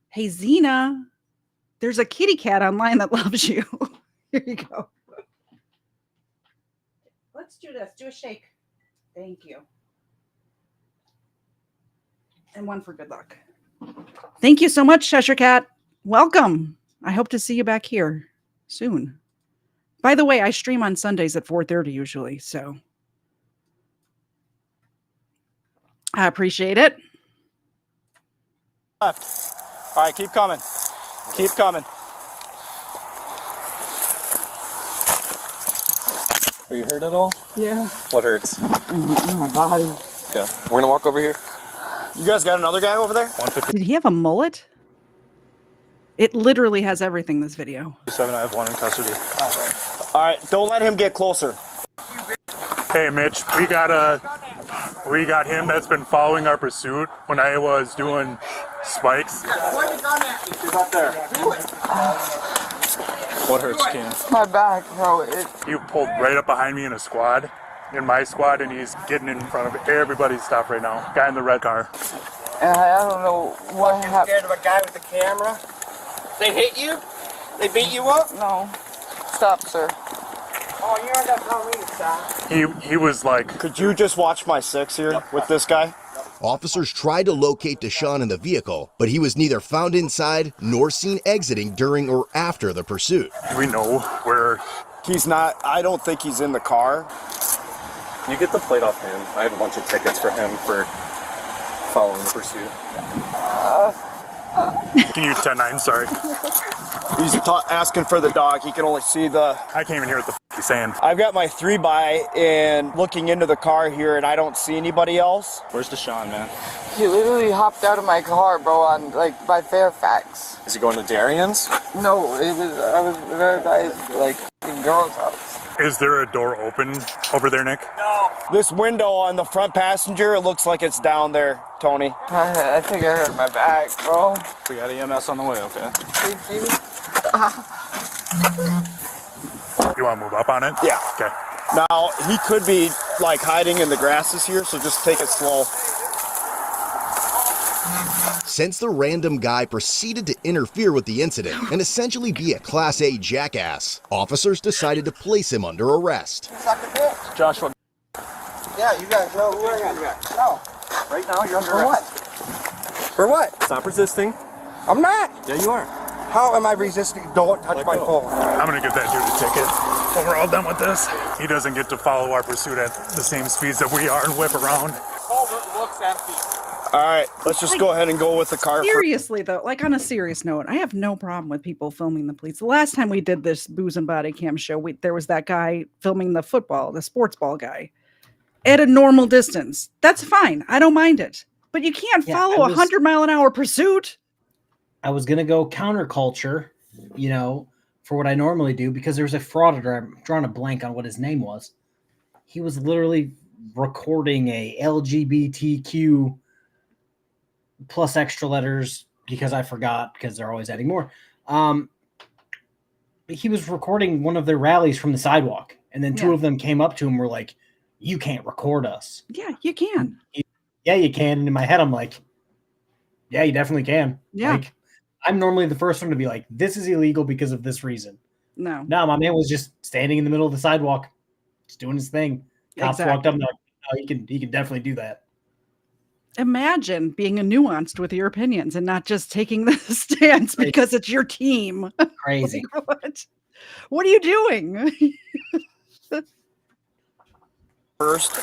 Hey, Xena, there's a kitty cat online that loves you. Here you go. Let's do this. Do a shake. Thank you. And one for good luck. Thank you so much, Cheshire Cat. Welcome. I hope to see you back here soon. By the way, I stream on Sundays at 4:30 usually, so I appreciate it. Left. All right, keep coming. Keep coming. Are you hurt at all? Yeah. What hurts? My body. Yeah. We're gonna walk over here. You guys got another guy over there? 150. Did he have a mullet? It literally has everything, this video. 7, I have one in custody. All right, don't let him get closer. Hey, Mitch, we got him that's been following our pursuit when I was doing spikes. He's up there. What hurts, Keenan? My back, bro. He pulled right up behind me in my squad, and he's getting in front of everybody's stuff right now. Guy in the red car. And I don't know what happened. Scared of a guy with the camera? They hit you? They beat you up? No. Stop, sir. Oh, you ended up telling me to stop. He was like, Could you just watch my 6 here with this guy? Officers tried to locate Deshaun in the vehicle, but he was neither found inside nor seen exiting during or after the pursuit. do we know where? He's not, I don't think he's in the car. You get the plate off him. I have a bunch of tickets for him for following the pursuit. Can you 10-9? Sorry. He's asking for the dog. He can only see the... I can't even hear what the he's saying. I've got my 3x and looking into the car here, and I don't see anybody else. Where's Deshaun, man? He literally hopped out of my car, bro, on by Fairfax. Is he going to Darian's? No, I was there by in girl's house. Is there a door open over there, Nick? No. This window on the front passenger, it looks like it's down there, Tony. I think I hurt my back, bro. We got EMS on the way, okay? You want to move up on it? Yeah. Okay. Now, he could be like hiding in the grasses here, so just take it slow. Since the random guy proceeded to interfere with the incident and essentially be a Class A jackass, officers decided to place him under arrest. Joshua. Yeah, you guys know who I am. No. Right now, you're under arrest. For what? Stop resisting. I'm not. Yeah, you are. How am I resisting? Don't touch my phone. I'm gonna give that dude a ticket. When we're all done with this, he doesn't get to follow our pursuit at the same speeds that we are and whip around. Culvert looks empty. All right, let's just go ahead and go with the car. Seriously, though, like on a serious note, I have no problem with people filming the police. The last time we did this Booze and Body Cam show, there was that guy filming the sports ball guy at a normal distance. That's fine. I don't mind it. But you can't follow a 100-mile-an-hour pursuit. I was going to go counterculture, you know, for what I normally do, because there's a frauditor. I'm drawing a blank on what his name was. He was literally recording a LGBTQ plus extra letters, because I forgot, because they're always adding more. He was recording one of their rallies from the sidewalk, and then two of them came up to him and were like, "You can't record us." Yeah, you can. Yeah, you can. And in my head, I'm like, yeah, you definitely can. Yeah. Like, I'm normally the first one to be like, this is illegal because of this reason. No, my man was just standing in the middle of the sidewalk, just doing his thing. Cops walked up and they're like, "Oh, he can definitely do that." Imagine being nuanced with your opinions and not just taking the stance because it's your team. Crazy. Like, what are you doing? First,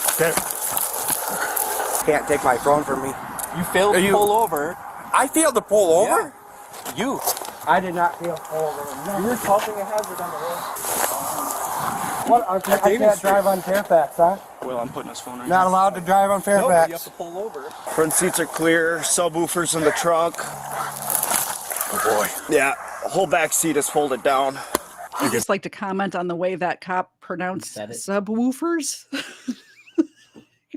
can't take my phone from me. You failed to pull over. I failed to pull over? Yeah. You. I did not fail to pull over. No. You were causing a hazard on the road. What? I can't drive on Fairfax, huh? Well, I'm putting his phone right Not allowed to drive on Fairfax. No, you have to pull over. Front seats are clear, subwoofers in the trunk. Oh boy. Yeah, the whole back seat is folded down. I just like to comment on the way that cop pronounced subwoofers.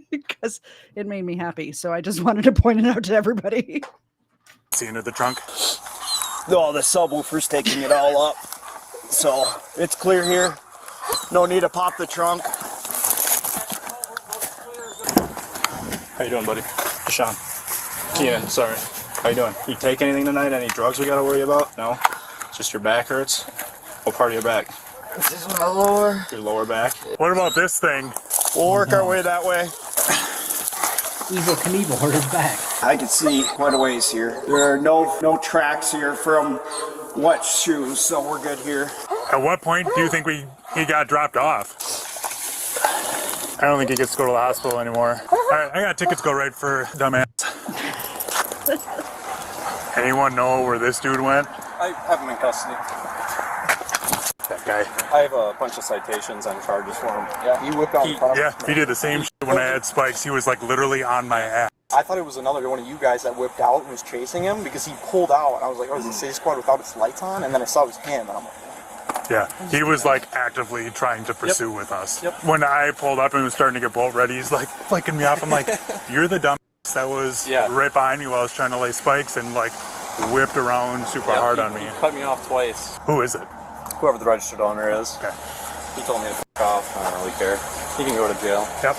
Because it made me happy. So I just wanted to point it out to everybody. See into the trunk? Oh, the subwoofer's taking it all up. So it's clear here. No need to pop the trunk. How you doing, buddy? Sean. Keenan, sorry. How you doing? You take anything tonight? Any drugs we gotta worry about? No? Just your back hurts? What part of your back? This is my lower. Your lower back? What about this thing? We'll work our way that way. Evil Knievel hurt his back. I can see quite a ways here. There are no tracks here from wet shoes, so we're good here. At what point do you think he got dropped off? I don't think he gets to go to the hospital anymore. All right, I got tickets to go right for dumbass. Anyone know where this dude went? I have him in custody. That guy. I have a bunch of citations on charges for him. Yeah, he whipped out in front of Yeah, he did the same shit when I had spikes. He was like literally on my ass. I thought it was another one of you guys that whipped out and was chasing him because he pulled out. And I was like, oh, is it City Squad without its lights on? And then I saw it was him, and I'm like, yeah, he was like actively trying to pursue with us. When I pulled up and was starting to get bolt ready, he's like flicking me off. I'm like, you're the dumbass that was right behind me while I was trying to lay spikes and like whipped around super hard on me. Cut me off twice. Who is it? Whoever the registered owner is. Okay. He told me to fuck off. I don't really care. He can go to jail. Yep.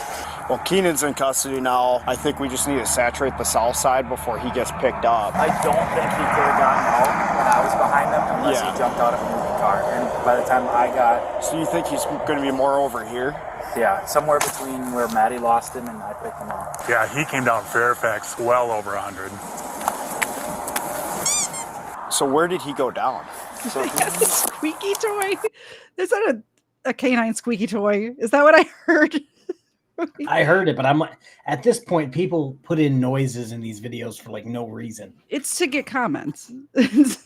Well, Keenan's in custody now. I think we just need to saturate the south side before he gets picked up. I don't think he could have gotten out when I was behind him unless he jumped out of a moving car. And by the time I got... So you think he's going to be more over here? Yeah, somewhere between where Maddie lost him and I picked him up. Yeah, he came down Fairfax well over 100. So where did he go down? So he has a squeaky toy. Is that a canine squeaky toy? Is that what I heard? I heard it, but I'm like, at this point, people put in noises in these videos for like no reason. It's to get comments. It's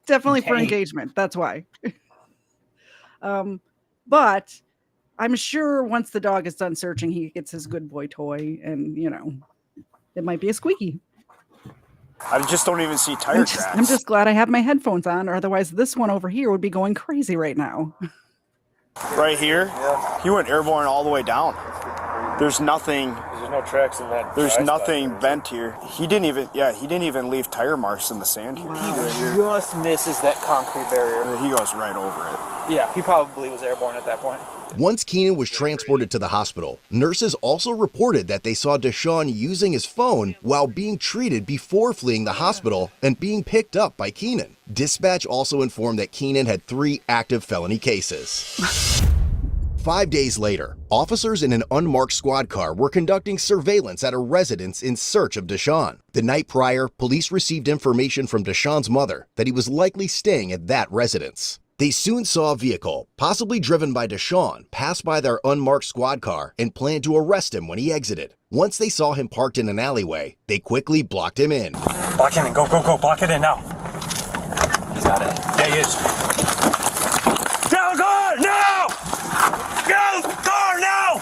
definitely for engagement. That's why. But I'm sure once the dog is done searching, he gets his good boy toy, and you know, it might be a squeaky. I just don't even see tire tracks. I'm just glad I have my headphones on, or otherwise this one over here would be going crazy right now. Right here? Yeah. He went airborne all the way down. There's nothing. There's no tracks in that. There's nothing bent here. He didn't even leave tire marks in the sand here. He just misses that concrete barrier. He goes right over it. Yeah, he probably was airborne at that point. Once Keenan was transported to the hospital, nurses also reported that they saw Deshaun using his phone while being treated before fleeing the hospital and being picked up by Keenan. Dispatch also informed that Keenan had 3 active felony cases. 5 days later, officers in an unmarked squad car were conducting surveillance at a residence in search of Deshaun. The night prior, police received information from Deshaun's mother that he was likely staying at that residence. They soon saw a vehicle, possibly driven by Deshaun, pass by their unmarked squad car and planned to arrest him when he exited. Once they saw him parked in an alleyway, they quickly blocked him in. Block him in. Go, go, go. Block it in now. He's got it. Yeah, he is. Down car now! Go car now!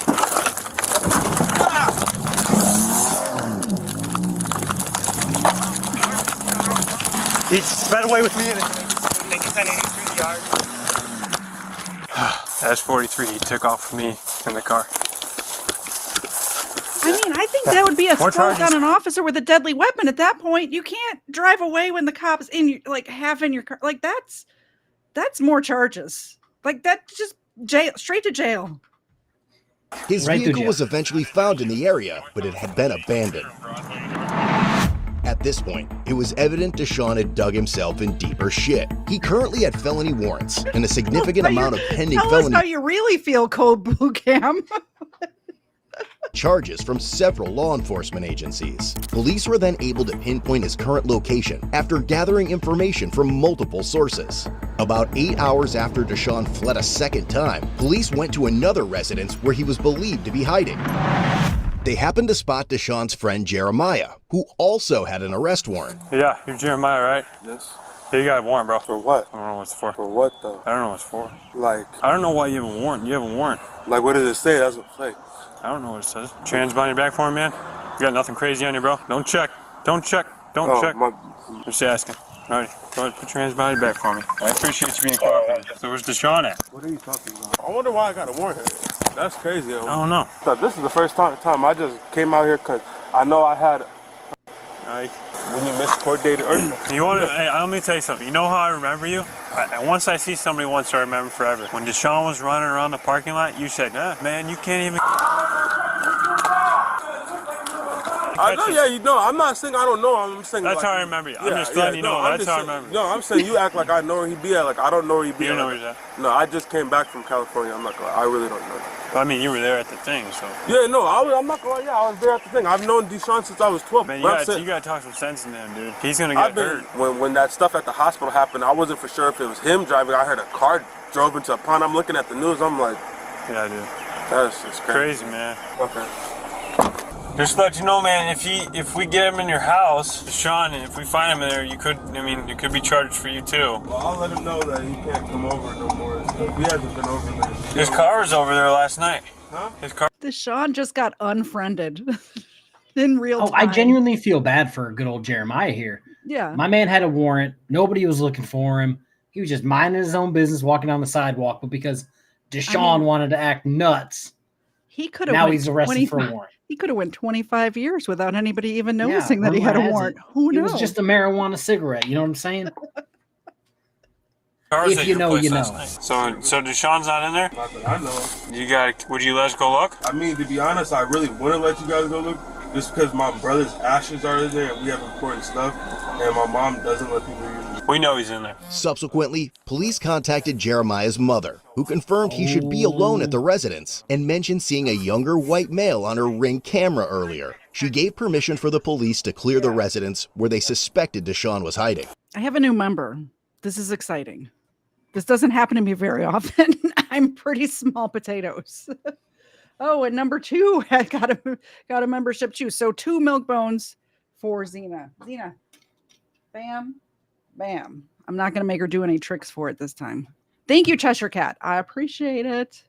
He sped away with me and they just through the yard. That's 43. He took off from me in the car. I mean, I think that would be a stroke on an officer with a deadly weapon. At that point, you can't drive away when the cop's in your, like, half in your car. Like, that's more charges. Like, that's just jail, straight to jail. His vehicle was eventually found in the area, but it had been abandoned. At this point, it was evident Deshaun had dug himself in deeper shit. He currently had felony warrants and a significant amount of pending Tell felony us how you really feel, Cold Blue Cam. charges from several law enforcement agencies. Police were then able to pinpoint his current location after gathering information from multiple sources. About 8 hours after Deshaun fled a second time, police went to another residence where he was believed to be hiding. They happened to spot Deshaun's friend Jeremiah, who also had an arrest warrant. Yeah, you're Jeremiah, right? Yes. Yeah, you got a warrant, bro. For what? I don't know what it's for. For what, though? I don't know what it's for. Like... I don't know why you have a warrant. You have a warrant. Like, what does it say? That's what it says. I don't know what it says. Change behind your back for me, man. You got nothing crazy on you, bro. Don't check. Don't check. Don't check. Just asking. All right, go ahead, put your hands behind your back for me. I appreciate you being cooperative. So where's Deshaun at? What are you talking about? I wonder why I got a warrant here. That's crazy. I don't know. This is the first time I just came out here because I know I had... when you miscoordinated earlier. You want to? Hey, let me tell you something. You know how I remember you? Once I see somebody once, I remember forever. When Deshaun was running around the parking lot, you said, man, you can't even... I know, yeah, you know. I'm not saying I don't know. I'm saying that's like, how I remember you. I'm just letting you know. That's how I remember you. No, I'm saying you act like I know where he be at. Like I don't know where he be at. You know where he's at? No, I just came back from California. I'm not gonna lie. I really don't know. Well, I mean, you were there at the thing, so. Yeah, no, I'm not gonna lie. Yeah, I was there at the thing. I've known Deshaun since I was 12. Man, you gotta talk some sense into him, dude. He's gonna get hurt. When that stuff at the hospital happened, I wasn't for sure if it was him driving. I heard a car drove into a pond. I'm looking at the news. I'm like, yeah, dude. That's just crazy, man. Okay. Just to let you know, man, if we get him in your house, Deshaun, if we find him in there, it could be charged for you too. Well, I'll let him know that he can't come over no more. He hasn't been over there. His car was over there last night. Huh? His car. Deshaun just got unfriended in real time. I genuinely feel bad for good old Jeremiah here. Yeah. My man had a warrant. Nobody was looking for him. He was just minding his own business, walking down the sidewalk. But because Deshaun wanted to act nuts, he could have. Now he's arrested for a warrant. He could have went 25 years without anybody even noticing that he had a warrant. Who knows? It was just a marijuana cigarette. You know what I'm saying? If you know, you know. So Deshaun's not in there? Not that I know. Would you let us go look? I mean, to be honest, I really wouldn't let you guys go look just because my brother's ashes are in there and we have important stuff and my mom doesn't let people use it. We know he's in there. Subsequently, police contacted Jeremiah's mother, who confirmed he should be alone at the residence and mentioned seeing a younger white male on her Ring camera earlier. She gave permission for the police to clear the residence where they suspected Deshaun was hiding. I have a new member. This is exciting. This doesn't happen to me very often. I'm pretty small potatoes. Oh, and number 2, I got a membership too. So 2 milk bones for Xena. Xena, bam, bam. I'm not going to make her do any tricks for it this time. Thank you, Cheshire Cat. I appreciate it.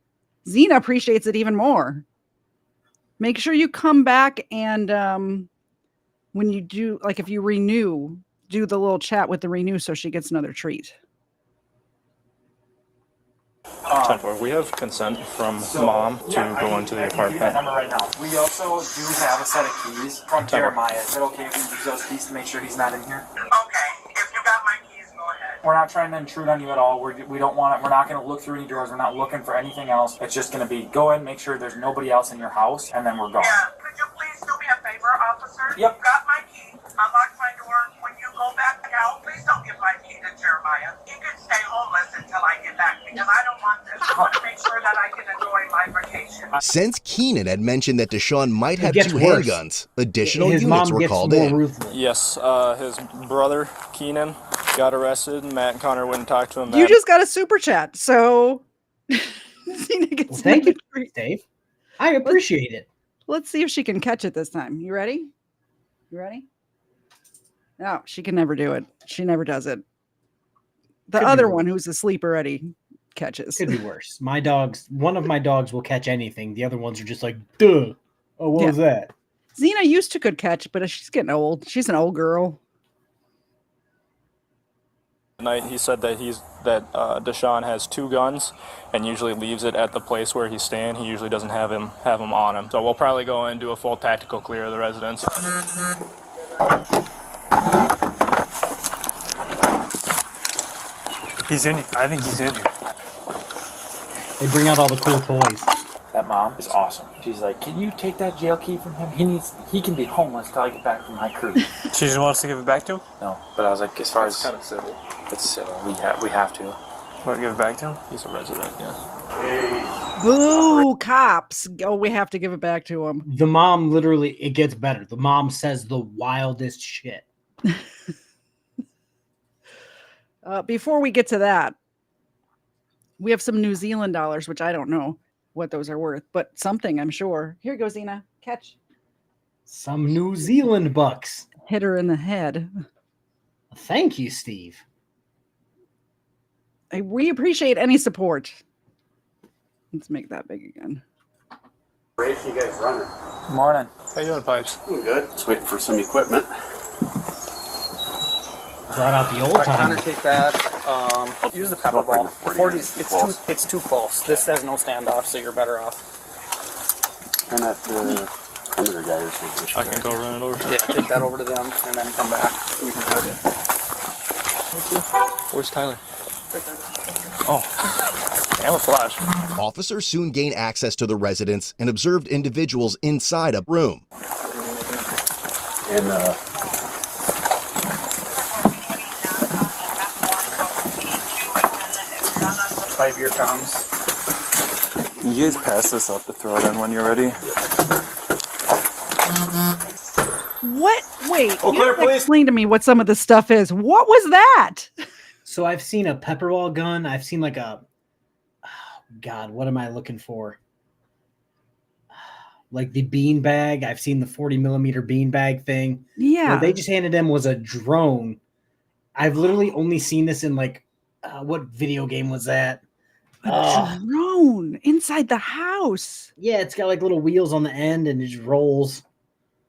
Xena appreciates it even more. Make sure you come back and when you do, like if you renew, do the little chat with the renew so she gets another treat. We have consent from mom to go into the apartment. Right now. We also do have a set of keys from Jeremiah. Is it okay if we use those keys to make sure he's not in here? Okay. If you got my keys, go ahead. We're not trying to intrude on you at all. We don't want it. We're not going to look through any drawers. We're not looking for anything else. It's just going to be go ahead and make sure there's nobody else in your house, and then we're going. Yeah. Could you please do me a favor, officer? Yep. You got my key. Unlock my door. When you go back out, please don't give my key to Jeremiah. He can stay homeless until I get back because I don't want this. I want to make sure that I can enjoy Since Keenan had mentioned that Deshaun might have two worse. handguns, additional His units mom were gets called more in. ruthless. Yes, his brother, Keenan, got arrested, and Matt and Connor wouldn't talk to him. You just got a super chat, so Zena gets Well, thank you, Dave. I appreciate it. Let's see if she can catch it this time. You ready? You ready? No, she can never do it. She never does it. The Could be other worse. one who's asleep already catches. Could be worse. One of my dogs will catch anything. The other ones are just like, duh. Oh, what was that? Zena used to could catch, but she's getting old. She's an old girl. Night, he said that Deshaun has two guns and usually leaves it at the place where he's staying. He usually doesn't have them on him. So we'll probably go in and do a full tactical clear of the residence. He's in. I think he's in. They bring out all the cool toys. That mom is awesome. She's like, can you take that jail key from him? He can be homeless till I get back from my crew. She just wants to give it back to him? No, but I was like, as far as kind of civil. It's civil. We have to. Want to give it back to him? He's a resident, yeah. Boo, cops. Oh, we have to give it back to him. The mom literally, it gets better. The mom says the wildest shit. Before we get to that, we have some New Zealand dollars, which I don't know what those are worth, but something, I'm sure. Here goes, Zena. Catch. Some New Zealand bucks. Hit her in the head. Thank you, Steve. We appreciate any support. Let's make that big again. Great, you guys running. Morning. How you doing, Pipes? Doing good. Just waiting for some equipment. Brought out the old time. Connor, take that. Use the pepper ball. 40s, it's too close. This has no standoff, so you're better off. And that perimeter guy or something. I can go run it over. Yeah, take that over to them and then come back. We can cut it. Where's Tyler? Oh, camouflage. Officers soon gained access to the residence and observed individuals inside a room. And 5-year comms. Can you guys pass this up to throw it in when you're ready? What? Wait. Oh, you clear, have to please. explain to me what some of this stuff is. What was that? So I've seen a pepperball gun. I've seen like a, oh God, what am I looking for? Like the bean bag. I've seen the 40 millimeter bean bag thing. Yeah. What they just handed him was a drone. I've literally only seen this in like, what video game was that? A drone inside the house. Yeah, it's got like little wheels on the end and it just rolls.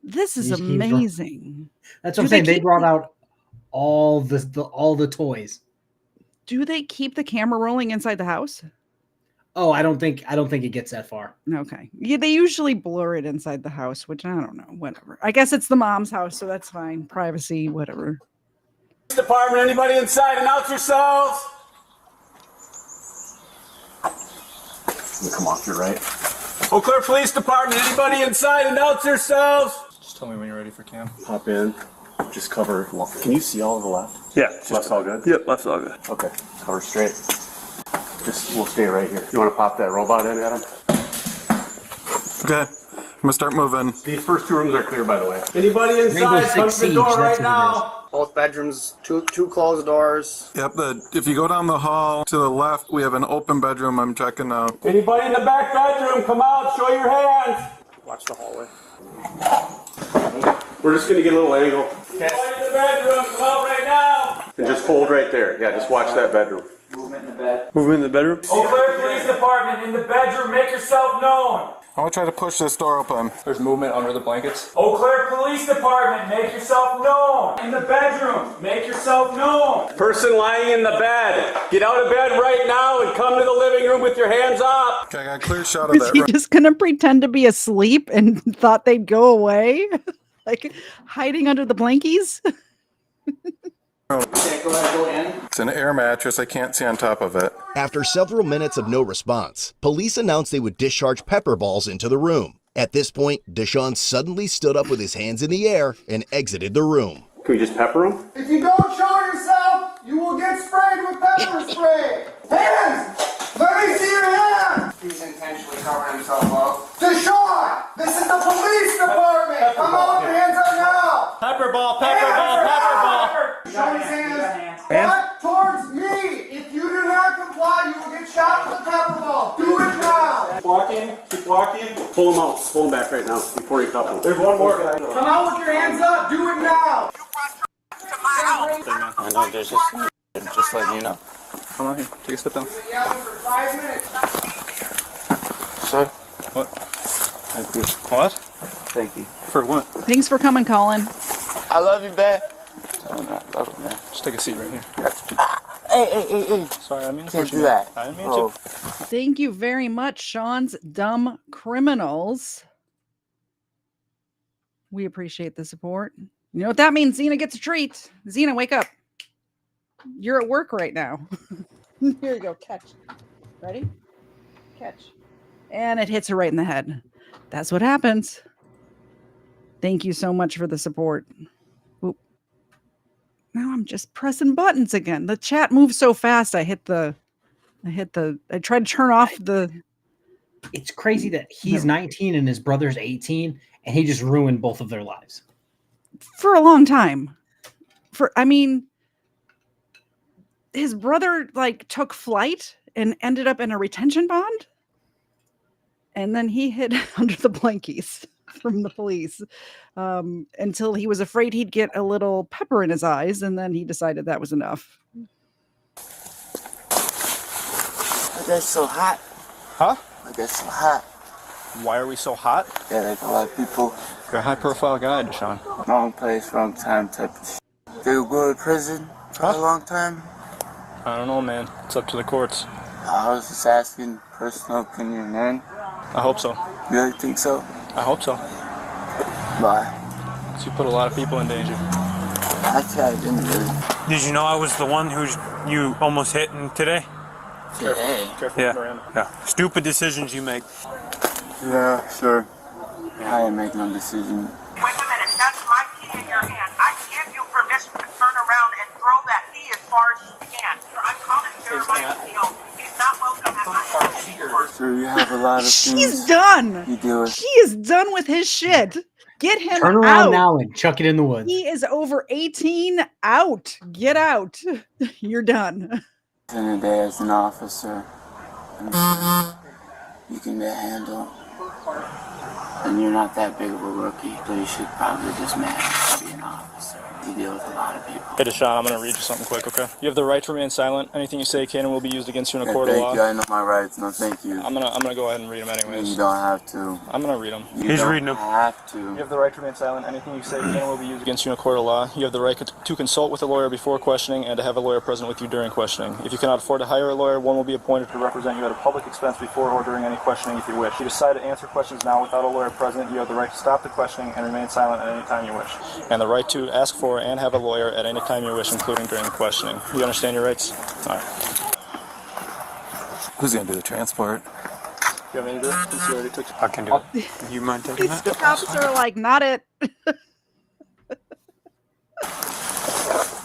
This is You just keep amazing. That's what I'm saying. They brought out all the toys. Do they keep the camera rolling inside the house? Oh, I don't think it gets that far. Okay. Yeah, they usually blur it inside the house, which I don't know. Whatever. I guess it's the mom's house, so that's fine. Privacy, whatever. Department, anybody inside? Announce yourselves. Come on, you're right. Eau Claire Police Department, anybody inside? Announce yourselves. Just tell me when you're ready for cam. Hop in. Just cover. Can you see all of the left? Yeah. Left's all good? Yep, left's all good. Okay. Cover straight. We'll stay right here. You want to pop that robot in, Adam? Okay. I'm gonna start moving. These first two rooms are clear, by the way. Anybody inside? Come to the door right now. Both bedrooms, two closed doors. Yep. If you go down the hall to the left, we have an open bedroom. I'm checking now. Anybody in the back bedroom? Come out. Show your hands. Watch the hallway. We're just gonna get a little angle. Anybody in the bedroom, come out right now. And just hold right there. Yeah, just watch that bedroom. Movement in the bed. Movement in the bedroom? Eau Claire Police Department, in the bedroom, make yourself known. I'm gonna try to push this door open. There's movement under the blankets. Eau Claire Police Department, make yourself known. In the bedroom, make yourself known. Person lying in the bed. Get out of bed right now and come to the living room with your hands up. Okay, I got a clear shot of Was that he room. just gonna pretend to be asleep and thought they'd go away? Like hiding under the blankies? Okay, go ahead, go in. It's an air mattress. I can't see on top of it. After several minutes of no response, police announced they would discharge pepper balls into the room. At this point, Deshaun suddenly stood up with his hands in the air and exited the room. Can we just pepper him? If you don't show yourself, you will get sprayed with pepper spray. Hands! Let me Let me see your hand! He's intentionally covering himself up. Deshaun! This is the police department! Come on, hands up now! Pepper ball, pepper ball, pepper ball. Show his hands. Back towards me! If you do not comply, you will get shot with a pepper ball. Do it now! Keep walking, keep walking. Pull him out, pull him back right now before you cuff him. There's one more guy. Come out with your hands up! Do it now! I know, there's just letting you know. Come on here, take a step down. For 5 minutes. Sir? What? Thank you. What? Thank you. For what? Thanks for coming, Colin. I love you, man. Love you, man. Just take a seat right here. Hey. Sorry, I mean Can't do that. I didn't mean to. Thank you very much, Sean's Dumb Criminals. We appreciate the support. You know what that means? Xena gets a treat. Xena, wake up. You're at work right now. Here you go. Catch. Ready? Catch. And it hits her right in the head. That's what happens. Thank you so much for the support. Oop. Now I'm just pressing buttons again. The chat moves so fast. I tried to turn off the. It's crazy that he's 19 and his brother's 18 and he just ruined both of their lives. For a long time. His brother took flight and ended up in a retention bond. And then he hid under the blankies from the police until he was afraid he'd get a little pepper in his eyes. And then he decided that was enough. That's so hot. Huh? That's so hot. Why are we so hot? Yeah, like a lot of people. You're a high-profile guy, Deshaun. Wrong place, wrong time type of shit. They will go to prison for a long time. I don't know, man. It's up to the courts. I was just asking personal opinion, man. I hope so. You really think so? I hope so. Why? So you put a lot of people in danger. Actually, I didn't really. Did you know I was the one who you almost hit today? Today? Yeah. Stupid decisions you make. Yeah, sure. I didn't make no decision. Wait a minute, that's my key in your hand. I give you permission to turn around and throw that key as far as you can. I'm calling Jeremiah. He's not welcome at my house. Sure, you have a lot of things. He's done. You do it. He is done with his shit. Get him Turn around out. now and chuck it in the woods. He is over 18. Out. Get out. You're done. In the day as an officer, you can get handled. And you're not that big of a rookie, so you should probably just manage to be an officer. You deal with a lot of people. Hey, Deshaun, I'm going to read you something quick, okay? You have the right to remain silent. Anything you say can and will be used against you in a court of law. Thank you, I know my rights. No, thank you. I'm gonna go ahead and read them anyways. You don't have to. I'm going to read them. He's reading them. You have to. You have the right to remain silent. Anything you say can and will be used against you in a court of law. You have the right to consult with a lawyer before questioning and to have a lawyer present with you during questioning. If you cannot afford to hire a lawyer, one will be appointed to represent you at a public expense before or during any questioning if you wish. If you decide to answer questions now without a lawyer present, you have the right to stop the questioning and remain silent at any time you wish. And the right to ask for and have a lawyer at any time you wish, including during the questioning. You understand your rights? All right. Who's going to do the transport? You have any to do it? Since you already took... I can do it. You mind taking that? The cops are like, not it.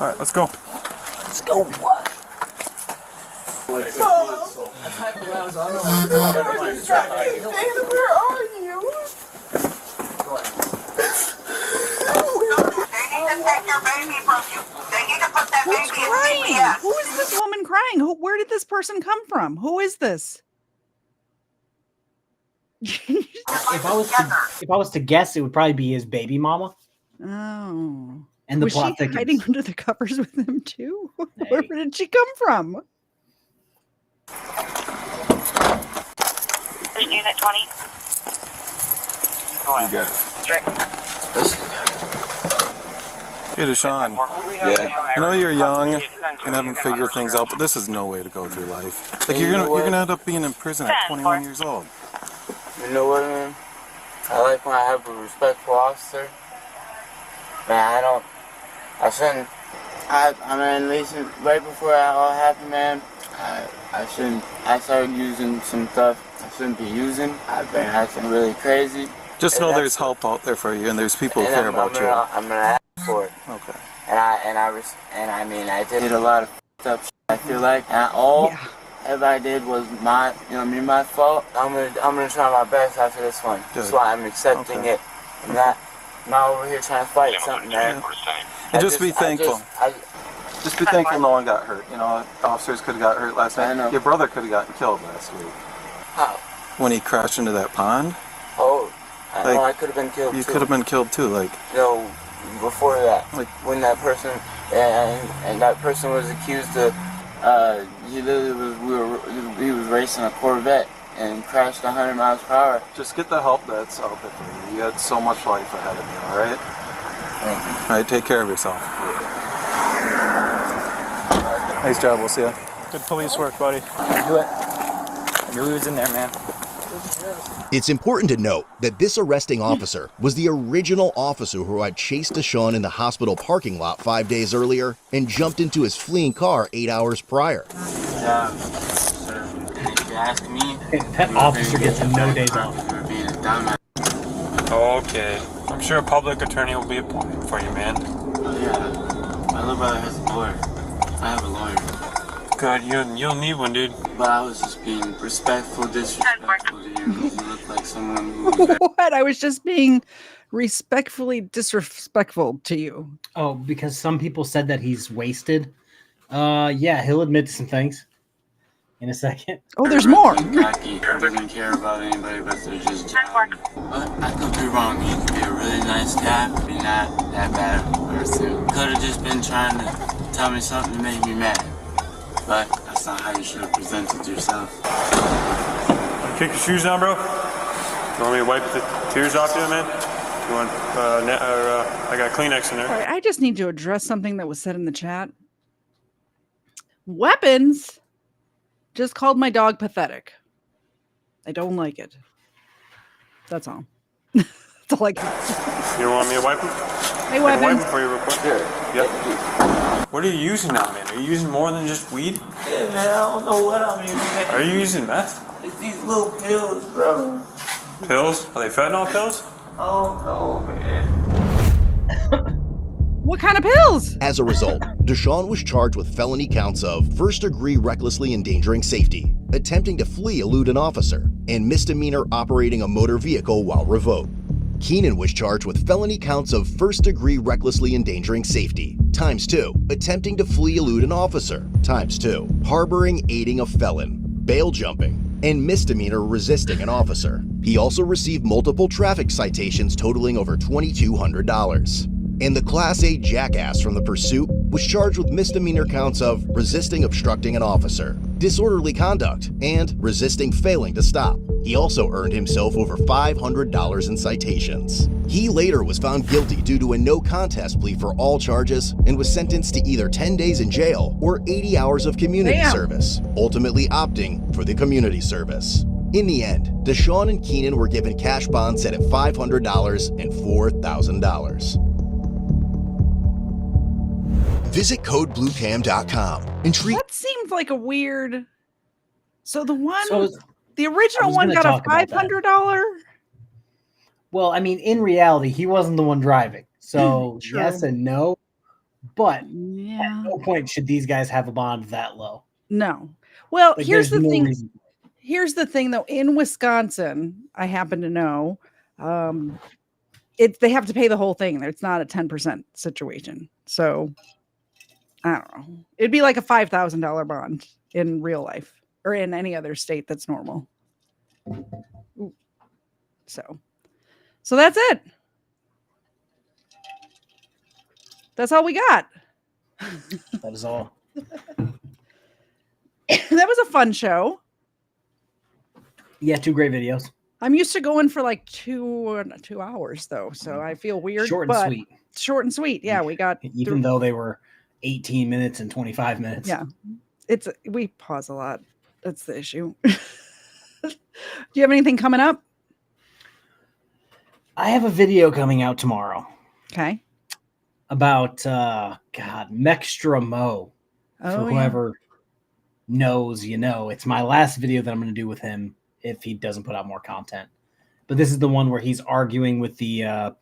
All right, let's go. Let's go. What? Where are you? They need to take your baby from you. They need to put that Who's baby in crying? CPS. Who is this woman crying? Where did this person come from? Who is this? If I was to guess, it would probably be his baby mama. Oh. And the was plot she thickens. hiding under the covers with him too? Where did she come from? Unit 20. You got it. Hey, Deshaun. Yeah. I know you're young and haven't figured things out, but this is no way to go through life. Like you're gonna end up being in prison at 21 years old. You know what, man? I like when I have a respectful officer. Man, I shouldn't. I mean, at least right before that all happened, man, I shouldn't. I started using some stuff I shouldn't be using. I've been acting really crazy. Just know there's help out there for you, and there's people who care about you. I'm gonna ask for it. Okay. And I mean, I did a lot of f***ed up shit, I feel like. And everybody did was my fault. I'm gonna try my best after this one. Good. That's why I'm accepting it. I'm not over here trying to fight something, man. And just be thankful. Just be thankful no one got hurt. You know, officers could have got hurt last night. Your brother could have gotten killed last week. How? When he crashed into that pond. Oh, I know I could have been killed too. You could have been killed too, like. No, before that, like when that person and that person was accused of, he literally he was racing a Corvette and crashed 100 miles per hour. Just get the help that's out there for you. You had so much life ahead of you, all right? Thank you. All right, take care of yourself. Nice job, we'll see you. Good police work, buddy. Do it. I knew he was in there, man. It's important to note that this arresting officer was the original officer who had chased Deshaun in the hospital parking lot 5 days earlier and jumped into his fleeing car 8 hours prior. Yeah, sir. If you ask me, that officer gets no days off. Okay. I'm sure a public attorney will be appointed for you, man. Yeah. My little brother has a lawyer. I have a lawyer. Good, you'll need one, dude. But I was just being respectful, disrespectful to you. You look like someone who... What? I was just being respectfully disrespectful to you. Oh, because some people said that he's wasted. Yeah, he'll admit to some things in a second. Oh, there's more. Cocky, doesn't care about anybody but they're just job. But I could be wrong. He could be a really nice cat, be not that bad of a person. Could have just been trying to tell me something to make me mad. But that's not how you should have presented yourself. Kick your shoes down, bro. You want me to wipe the tears off you, man? You want, I got Kleenex in there. All right, I just need to address something that was said in the chat. Weapons just called my dog pathetic. I don't like it. That's all. That's all I can. You want me to wipe them? Hey, Weapons. Wipe them for you real quick. Yep. What are you using now, man? Are you using more than just weed? Yeah, man, I don't know what I'm using. Are you using meth? It's these little pills, bro. Pills? Are they fentanyl pills? Oh, no, man. What kind of pills? As a result, Deshaun was charged with felony counts of first-degree recklessly endangering safety, attempting to flee, elude an officer, and misdemeanor operating a motor vehicle while revoked. Keenan was charged with felony counts of first-degree recklessly endangering safety, ×2, attempting to flee, elude an officer, ×2, harboring, aiding a felon, bail jumping, and misdemeanor resisting an officer. He also received multiple traffic citations totaling over $2,200. And the Class A jackass from the pursuit was charged with misdemeanor counts of resisting obstructing an officer, disorderly conduct, and resisting failing to stop. He also earned himself over $500 in citations. He later was found guilty due to a no contest plea for all charges and was sentenced to either 10 days in jail or 80 hours of community service, ultimately opting for the community service. In the end, Deshaun and Keenan were given cash bonds set at $500 and $4,000. Visit codebluecam.com and treat. That seemed like a weird. So the one, So the original one got a $500. Well, I mean, in reality, he wasn't the one driving. So True. yes and no. But Yeah. at no point should these guys have a bond that low. No. Well, Like, here's the there's no thing. reason. Here's the thing, though. In Wisconsin, I happen to know, they have to pay the whole thing. It's not a 10% situation. So I don't know. It'd be like a $5,000 bond in real life or in any other state that's normal. Ooh. So that's it. That's all we got. That is all. That was a fun show. Yeah, 2 great videos. I'm used to going for like 2 hours though, so I feel weird. Short and but sweet. Short and sweet. Yeah, we got Even though they were 18 minutes and 25 minutes. Yeah, we pause a lot. That's the issue. Do you have anything coming up? I have a video coming out tomorrow. Okay. About Mextra Mo. Oh, For whoever knows, you know. It's my last video that I'm going to do with him if he doesn't put out more content. But this is the one where he's arguing with the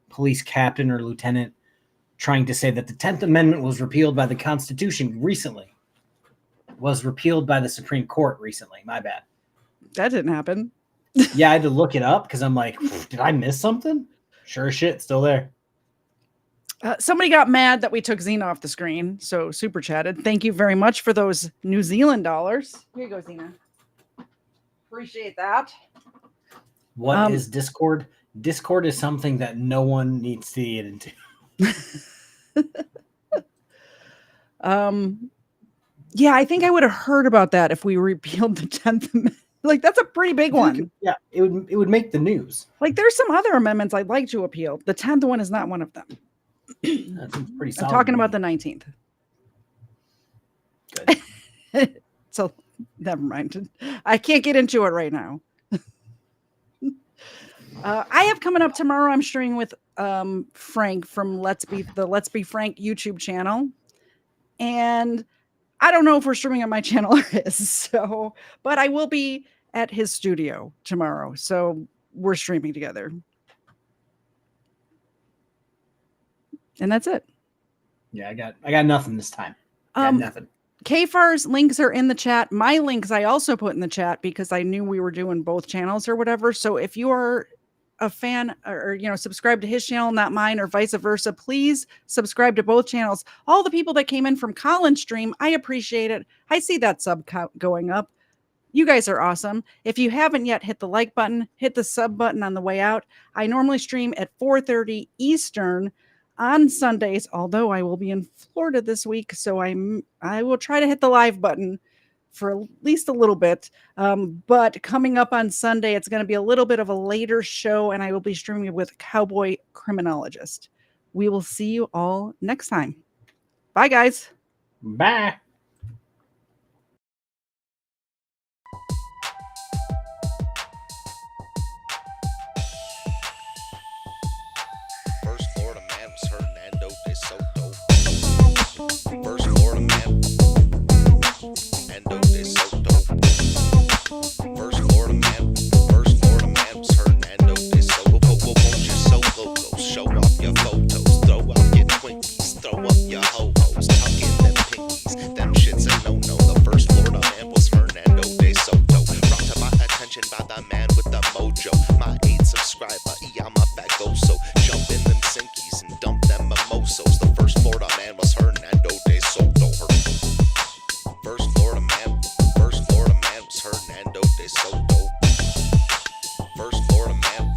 police captain or lieutenant, trying to say that the 10th Amendment was repealed by the Constitution recently. was repealed by the Supreme Court recently. My bad. That didn't happen. Yeah, I had to look it up because I'm like, did I miss something? Sure as shit, still there. Somebody got mad that we took Xena off the screen, so super chatted. Thank you very much for those New Zealand dollars. Here you go, Xena. Appreciate that. What is Discord? Discord is something that no one needs to get into. Yeah, I think I would have heard about that if we repealed the 10th Amendment. Like, that's a pretty big one. Yeah, it would make the news. Like, there's some other amendments I'd like to appeal. The 10th one is not one of them. That's pretty solid. I'm talking about the 19th. Good. So, never mind. I can't get into it right now. I have coming up tomorrow, I'm streaming with Frank from Let's Be Frank YouTube channel. And I don't know if we're streaming on my channel or his, so, but I will be at his studio tomorrow. So we're streaming together. And that's it. Yeah, I got nothing this time. Nothing. KFARR's links are in the chat. My links I also put in the chat because I knew we were doing both channels or whatever. So if you are a fan or subscribe to his channel, not mine, or vice versa, please subscribe to both channels. All the people that came in from Colin's stream, I appreciate it. I see that sub count going up. You guys are awesome. If you haven't yet, hit the like button, hit the sub button on the way out. I normally stream at 4:30 Eastern on Sundays, although I will be in Florida this week, so I will try to hit the live button for at least a little bit. But coming up on Sunday, it's going to be a little bit of a later show, and I will be streaming with Cowboy Criminologist. We will see you all next time. Bye, guys. Bye. First Florida man was Hernando de Soto. First Florida man, Hernando de Soto. First Florida man was Hernando de Soto. Won't you so loco? Show off your photos, throw out your Twinkies, throw up your ho-hos, tuck in them pinkies. Them shits a no-no. The first Florida man was Hernando de Soto. Brought to my attention by the man with the mojo. My 8th subscriber, I'm a bagoso. Jump in them sinkies and dump them mimosos. The first Florida man was Hernando de Soto. First Florida man was Hernando de Soto. First Florida man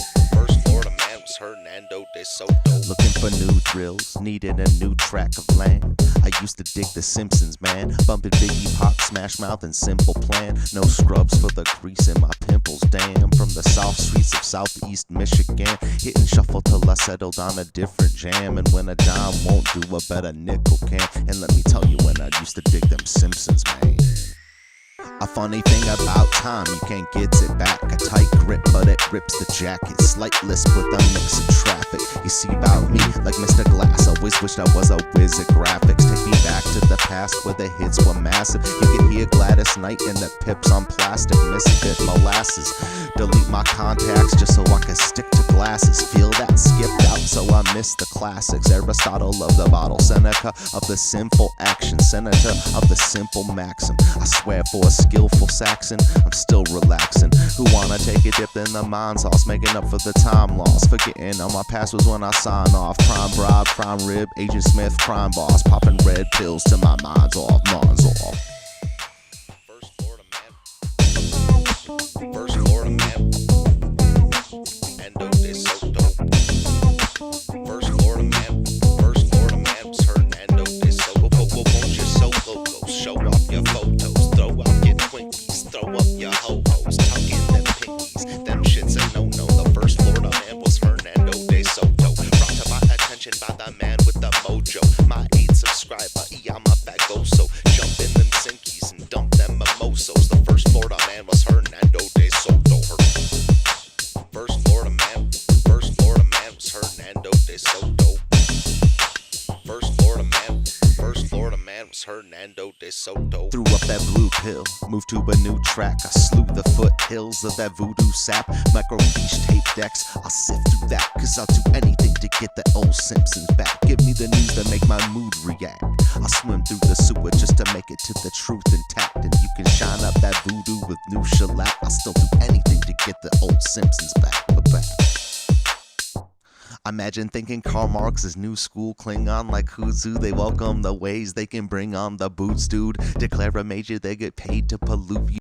was Hernando de Soto. Looking for new drills, needed a new track of land. I used to dig the Simpsons, man. Bumping Biggie Pop, Smash Mouth, and Simple Plan. No scrubs for the grease in my pimples, damn. From the south streets of southeast Michigan, hitting shuffle till I settled on a different jam. And when a dime won't do, a better nickel can. And let me tell you, when I used to dig them Simpsons, man. A funny thing about time, you can't get it back. A tight grip, but it rips the jacket. Slight lisp with a mix of traffic. You see about me, like Mr. Glass. Always wished I was a whiz at graphics. Take me back to the past where the hits were massive. You could hear Gladys Knight and the Pips on plastic. Misfit molasses. Delete my contacts just so I can stick to glasses. Feel that skipped out, so I miss the classics. Aristotle of the bottle, Seneca of the sinful action, senator of the simple maxim. I swear for a skillful Saxon, I'm still relaxing. Who wanna take a dip in the mind sauce, making up for the time loss, forgetting all my past was when I sign off. Prime bribe, prime rib, Agent Smith, crime boss, popping red pills till my mind's off, mind's off. First Florida man, first Florida man, Hernando de Soto. First Florida man was Hernando de Soto. Won't you so loco? Show off your photos, throw out your Twinkies, throw up your ho-hos, tuck in them pinkies. Them shits a no-no. The first Florida man was Hernando de Soto. Brought to my attention by the man with the mojo. My 8th subscriber, I'm a bagoso. Jump in them sinkies and dump them mimosos. The first Florida man was Hernando de Soto. First Florida man was Hernando de Soto. First Florida man was Hernando de Soto. Threw up that blue pill, moved to a new track. I slew the foothills of that voodoo sap. Microfiche tape decks, I'll sift through that, cause I'll do anything to get the old Simpsons back. Give me the news that make my mood react. I'll swim through the sewer just to make it to the truth intact. And you can shine up that voodoo with new shellac. I'll still do anything to get the old Simpsons back. Imagine thinking Karl Marx is new school Klingon like Huzu. They welcome the ways they can bring on the boots, dude. Declare a major, they get paid to pollute you.